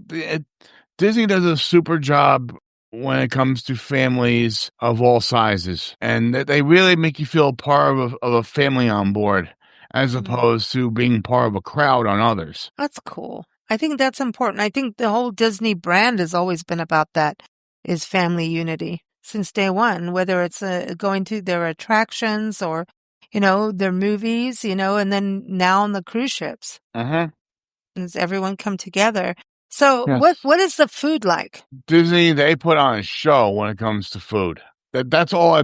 I: Disney does a super job when it comes to families of all sizes. And they really make you feel part of a family on board as opposed to being part of a crowd on others.
A: That's cool. I think that's important. I think the whole Disney brand has always been about that, is family unity since day one, whether it's going to their attractions or, their movies, and then now on the cruise ships. Does everyone come together? So
I: Yes.
A: what is the food like?
I: Disney, they put on a show when it comes to food. That's all.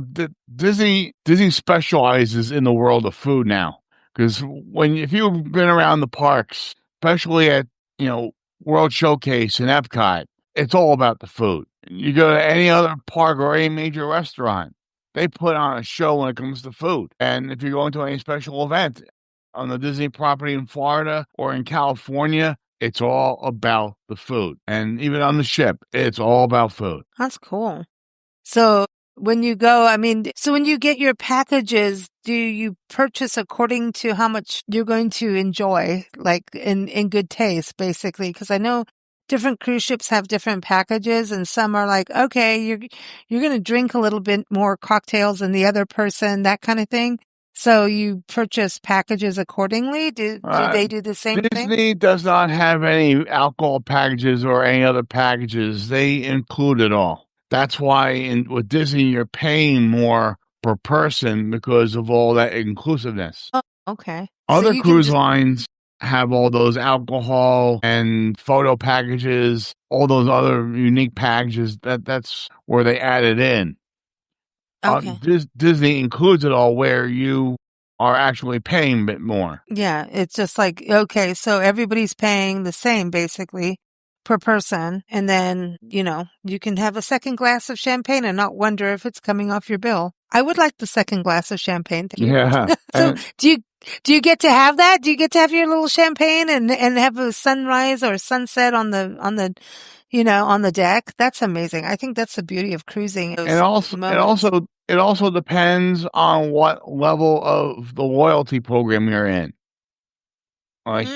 I: Disney specializes in the world of food now. Because if you've been around the parks, especially at World Showcase and Epcot, it's all about the food. You go to any other park or any major restaurant, they put on a show when it comes to food. And if you're going to any special event on the Disney property in Florida or in California, it's all about the food. And even on the ship, it's all about food.
A: That's cool. So when you go, when you get your packages, do you purchase according to how much you're going to enjoy, like in good taste, basically? Because I know different cruise ships have different packages, and some are like, okay, you're going to drink a little bit more cocktails than the other person, that kind of thing. So you purchase packages accordingly? Do they do the same thing?
I: Disney does not have any alcohol packages or any other packages. They include it all. That's why with Disney, you're paying more per person because of all that inclusiveness.
A: Oh, okay.
I: Other cruise lines have all those alcohol and photo packages, all those other unique packages. That's where they add it in.
A: Okay.
I: Disney includes it all where you are actually paying a bit more.
A: Yeah, it's just like, okay, so everybody's paying the same basically per person. And then, you can have a second glass of champagne and not wonder if it's coming off your bill. I would like the second glass of champagne.
I: Yeah.
A: So do you get to have that? Do you get to have your little champagne and have a sunrise or sunset on the deck? That's amazing. I think that's the beauty of cruising.
I: It also depends on what level of the loyalty program you're in. Like,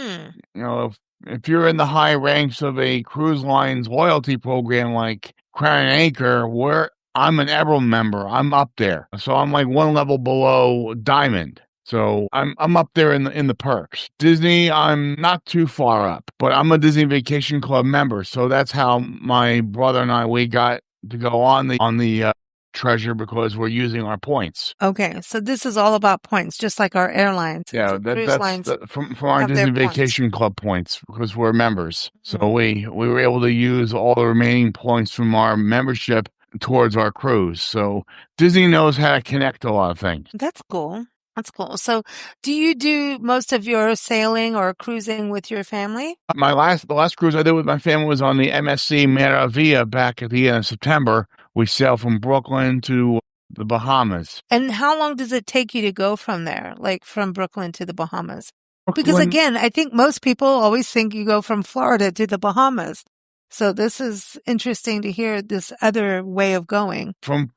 I: if you're in the high ranks of a cruise line's loyalty program, like Crown and Anchor, where I'm an Emerald member, I'm up there. So I'm like one level below Diamond. So I'm up there in the perks. Disney, I'm not too far up, but I'm a Disney Vacation Club member. So that's how my brother and we got to go on the Treasure, because we're using our points.
A: Okay, so this is all about points, just like our airlines.
I: Yeah, that's from our Disney Vacation Club points, because we're members. So we were able to use all the remaining points from our membership towards our cruise. So Disney knows how to connect a lot of things.
A: That's cool. That's cool. So do you do most of your sailing or cruising with your family?
I: The last cruise I did with my family was on the MSC Margaritaville back at the end of September. We sailed from Brooklyn to the Bahamas.
A: And how long does it take you to go from there, like from Brooklyn to the Bahamas? Because again, I think most people always think you go from Florida to the Bahamas. So this is interesting to hear this other way of going.
I: From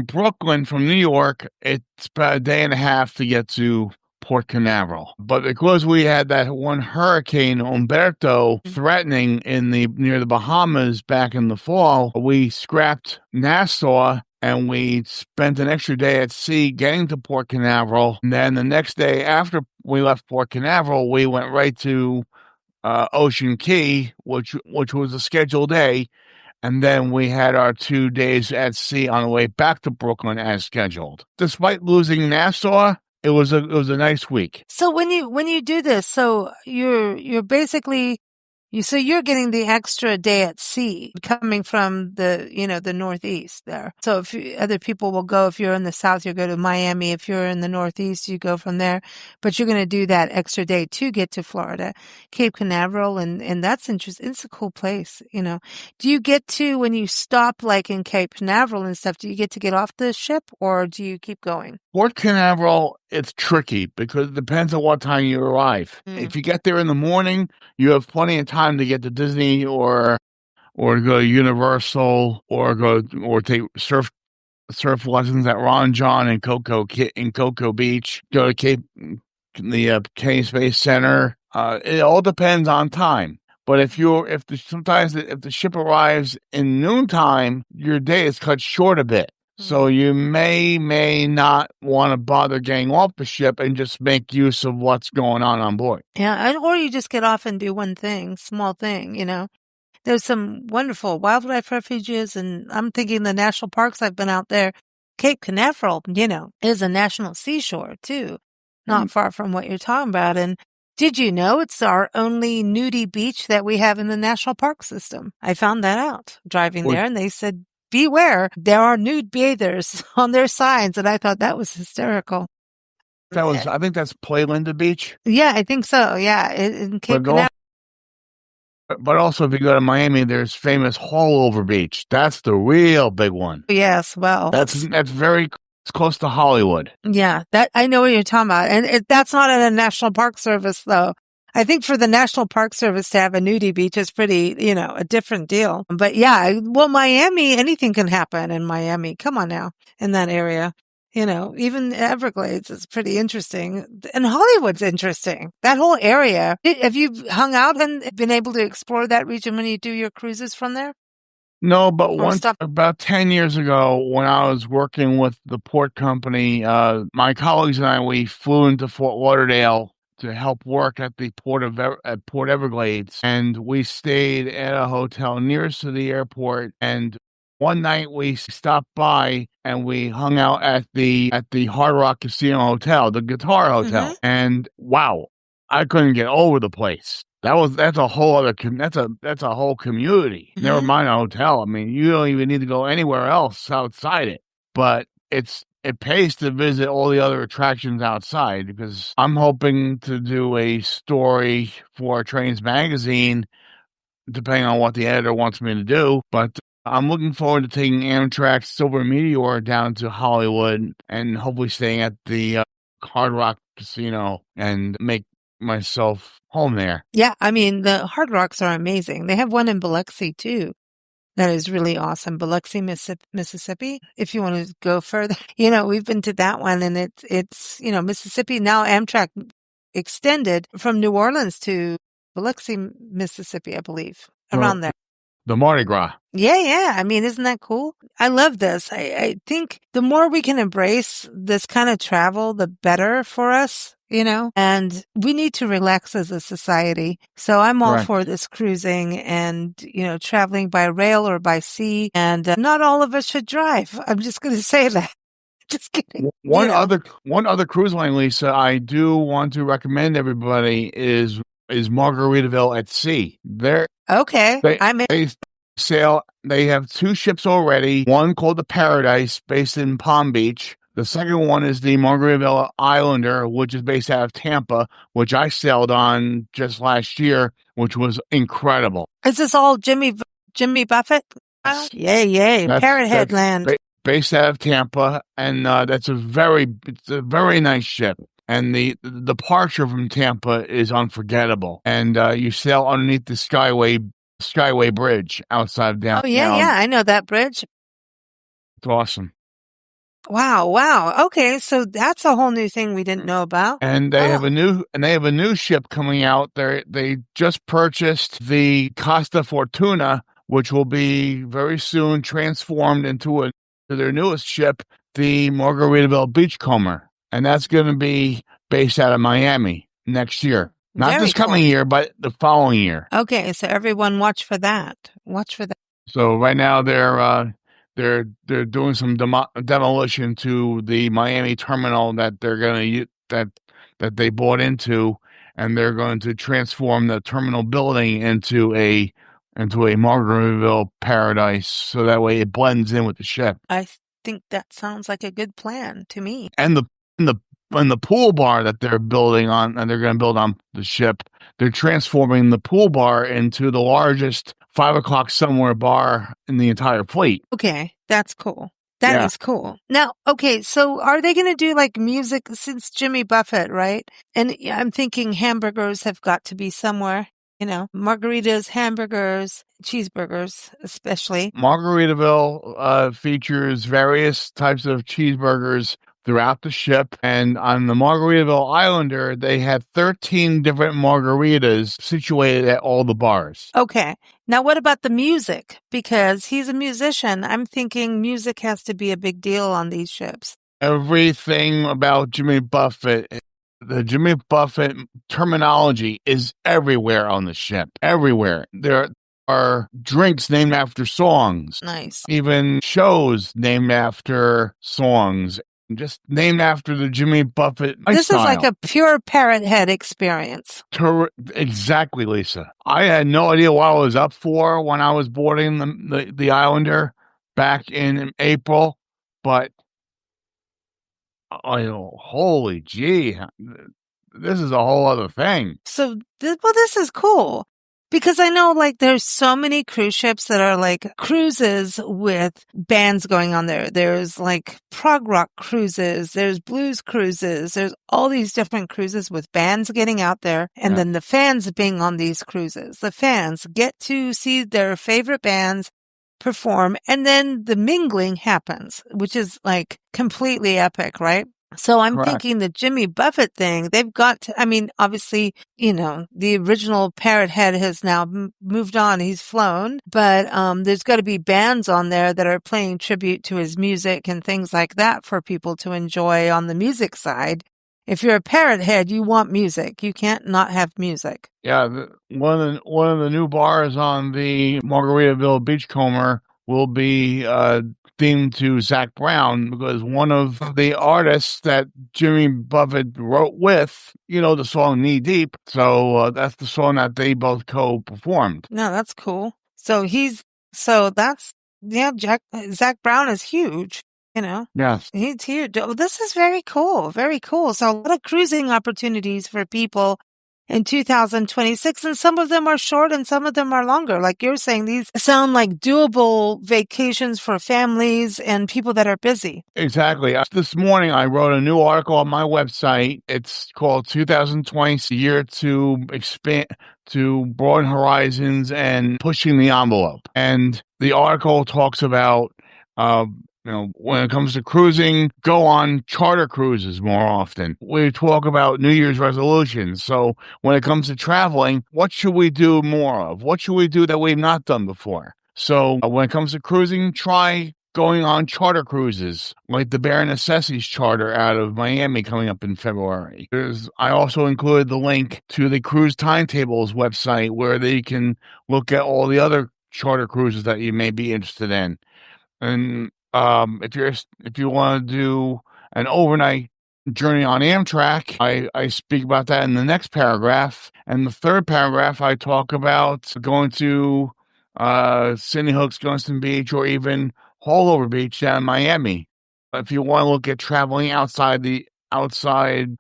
I: Brooklyn, from New York, it's about a day and a half to get to Port Canaveral. But because we had that one hurricane, Umberto, threatening near the Bahamas back in the fall, we scrapped Nassau and we spent an extra day at sea getting to Port Canaveral. And then the next day after we left Port Canaveral, we went right to Ocean Key, which was a scheduled day. And then we had our 2 days at sea on the way back to Brooklyn as scheduled. Despite losing Nassau, it was a nice week.
A: So when you do this, so you're basically So you're getting the extra day at sea coming from the Northeast there. So if other people will go, if you're in the South, you go to Miami. If you're in the Northeast, you go from there. But you're going to do that extra day to get to Florida, Cape Canaveral. And that's interesting. It's a cool place, Do you get to, when you stop like in Cape Canaveral and stuff, do you get to get off the ship or do you keep going?
I: Port Canaveral, it's tricky because it depends on what time you arrive. If you get there in the morning, you have plenty of time to get to Disney or go to Universal or take surf lessons at Ron John in Cocoa Beach. Go to the Kennedy Space Center. It all depends on time. But sometimes if the ship arrives in noontime, your day is cut short a bit. So you may not want to bother getting off the ship and just make use of what's going on board.
A: Yeah, or you just get off and do one thing, small thing, There's some wonderful wildlife refuges, and I'm thinking the national parks. I've been out there. Cape Canaveral, is a national seashore, too, not far from what you're talking about. And did you know it's our only nudie beach that we have in the national park system? I found that out driving there, and they said, beware, there are nude bathers on their signs. And I thought that was hysterical.
I: I think that's Playlinda Beach.
A: Yeah, I think so. Yeah, in Cape Canaveral.
I: But also, if you go to Miami, there's famous Hallover Beach. That's the real big one.
A: Yes, well,
I: that's very close to Hollywood.
A: Yeah, that I know what you're talking about, and that's not in a National Park Service though. I think for the National Park Service to have a nudie beach is pretty, a different deal. But yeah, well, Miami, anything can happen in Miami. Come on now, in that area. Even Everglades is pretty interesting. And Hollywood's interesting. That whole area. Have you hung out and been able to explore that region when you do your cruises from there?
I: No, but about 10 years ago, when I was working with the port company, my colleagues and I, we flew into Fort Lauderdale to help work at the at Port Everglades. And we stayed at a hotel nearest to the airport. And one night we stopped by and we hung out at the Hard Rock Casino Hotel, the Guitar Hotel. And wow, I couldn't get over the place. That's a whole other that's a whole community. Never mind a hotel. I mean, you don't even need to go anywhere else outside it. But it pays to visit all the other attractions outside, because I'm hoping to do a story for Trains Magazine, depending on what the editor wants me to do. But I'm looking forward to taking Amtrak's Silver Meteor down to Hollywood and hopefully staying at the Hard Rock Casino and make myself home there.
A: Yeah, I mean, the Hard Rocks are amazing. They have one in Biloxi, too. That is really awesome. Biloxi, Mississippi. If you want to go further, we've been to that one, and it's Mississippi. Now Amtrak extended from New Orleans to Biloxi, Mississippi, I believe, around there.
I: The Mardi Gras.
A: Yeah. I mean, isn't that cool? I love this. I think the more we can embrace this kind of travel, the better for us, and we need to relax as a society. So I'm all for this cruising and, traveling by rail or by sea. And not all of us should drive. I'm just going to say that. Just kidding.
I: One other cruise line, Lisa, I do want to recommend everybody is Margaritaville at sea.
A: Okay.
I: They have two ships already. One called the Paradise, based in Palm Beach. The second one is the Margaritaville Islander, which is based out of Tampa, which I sailed on just last year, which was incredible.
A: Is this all Jimmy Buffett?
I: Yes.
A: Yay. Parrot Headland.
I: Based out of Tampa, and it's a very nice ship. And the departure from Tampa is unforgettable. And you sail underneath the Skyway Bridge outside of downtown.
A: Oh, yeah, I know that bridge.
I: It's awesome.
A: Wow. Okay, so that's a whole new thing we didn't know about.
I: And they have a new ship coming out. They just purchased the Costa Fortuna, which will be very soon transformed into their newest ship, the Margaritaville Beachcomber. And that's going to be based out of Miami next year. Not this coming year, but the following year.
A: Okay, so everyone watch for that.
I: So right now they're doing some demolition to the Miami terminal that they're going to that they bought into, and they're going to transform the terminal building into a Margaritaville paradise, so that way it blends in with the ship.
A: I think that sounds like a good plan to me.
I: And the pool bar that they're building on, and they're going to build on the ship, they're transforming the pool bar into the largest 5 o'clock somewhere bar in the entire fleet.
A: Okay, that's cool. That is cool. Now, okay, so are they going to do like music since Jimmy Buffett, right? And I'm thinking hamburgers have got to be somewhere, margaritas, hamburgers, cheeseburgers, especially.
I: Margaritaville features various types of cheeseburgers throughout the ship, and on the Margaritaville Islander, they had 13 different margaritas situated at all the bars.
A: Okay. Now, what about the music? Because he's a musician. I'm thinking music has to be a big deal on these ships.
I: Everything about Jimmy Buffett, the Jimmy Buffett terminology is everywhere on the ship. Everywhere. There are drinks named after songs.
A: Nice.
I: Even shows named after songs. Just named after the Jimmy Buffett lifestyle.
A: This is like a pure Parrot head experience.
I: Exactly, Lisa. I had no idea what I was up for when I was boarding the Islander back in April, but holy gee, this is a whole other thing.
A: So, this is cool. Because I know like there's so many cruise ships that are like cruises with bands going on there. There's like prog rock cruises. There's blues cruises. There's all these different cruises with bands getting out there. And then the fans being on these cruises. The fans get to see their favorite bands perform. And then the mingling happens, which is like completely epic, right? So I'm thinking the Jimmy Buffett thing, they've got to, obviously, the original Parrot head has now moved on. He's flown, but there's got to be bands on there that are playing tribute to his music and things like that for people to enjoy on the music side. If you're a Parrot head, you want music. You can't not have music.
I: Yeah, one of the new bars on the Margaritaville Beachcomber will be themed to Zach Brown, because one of the artists that Jimmy Buffett wrote with, the song Knee Deep. So that's the song that they both co-performed.
A: No, that's cool. So Zach Brown is huge,
I: Yes.
A: He's here. This is very cool. Very cool. So a lot of cruising opportunities for people in 2026, and some of them are short and some of them are longer. Like you're saying, these sound like doable vacations for families and people that are busy.
I: Exactly. This morning, I wrote a new article on my website. It's called 2020 Year to Expand, to Broaden Horizons and Pushing the Envelope. And the article talks about when it comes to cruising, go on charter cruises more often. We talk about New Year's resolutions. So when it comes to traveling, what should we do more of? What should we do that we've not done before? So when it comes to cruising, try going on charter cruises, like the Bare Necessities charter out of Miami coming up in February. I also included the link to the Cruise Timetables website, where they can look at all the other charter cruises that you may be interested in. And if you want to do an overnight journey on Amtrak, I speak about that in the next paragraph. And the third paragraph, I talk about going to Sydney Hooks, Gunnison Beach, or even Hollover Beach down in Miami. If you want to look at traveling outside the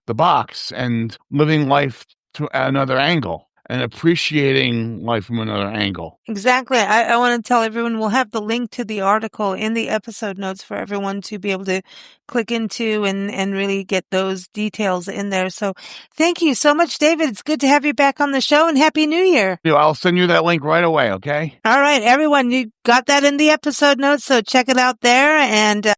I: box and living life at another angle, and appreciating life from another angle.
A: Exactly. I want to tell everyone we'll have the link to the article in the episode notes for everyone to be able to click into and really get those details in there. So thank you so much, David. It's good to have you back on the show, and Happy New Year.
I: I'll send you that link right away, okay?
A: All right, everyone. You got that in the episode notes, so check it out there. And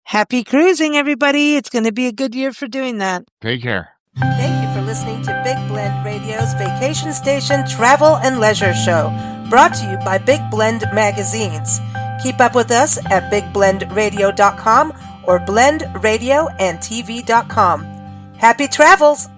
A: happy cruising, everybody. It's going to be a good year for doing that.
I: Take care.
A: Thank you for listening to Big Blend Radio's Vacation Station Travel and Leisure Show, brought to you by Big Blend Magazines. Keep up with us at bigblendradio.com or blendradioandtv.com. Happy travels!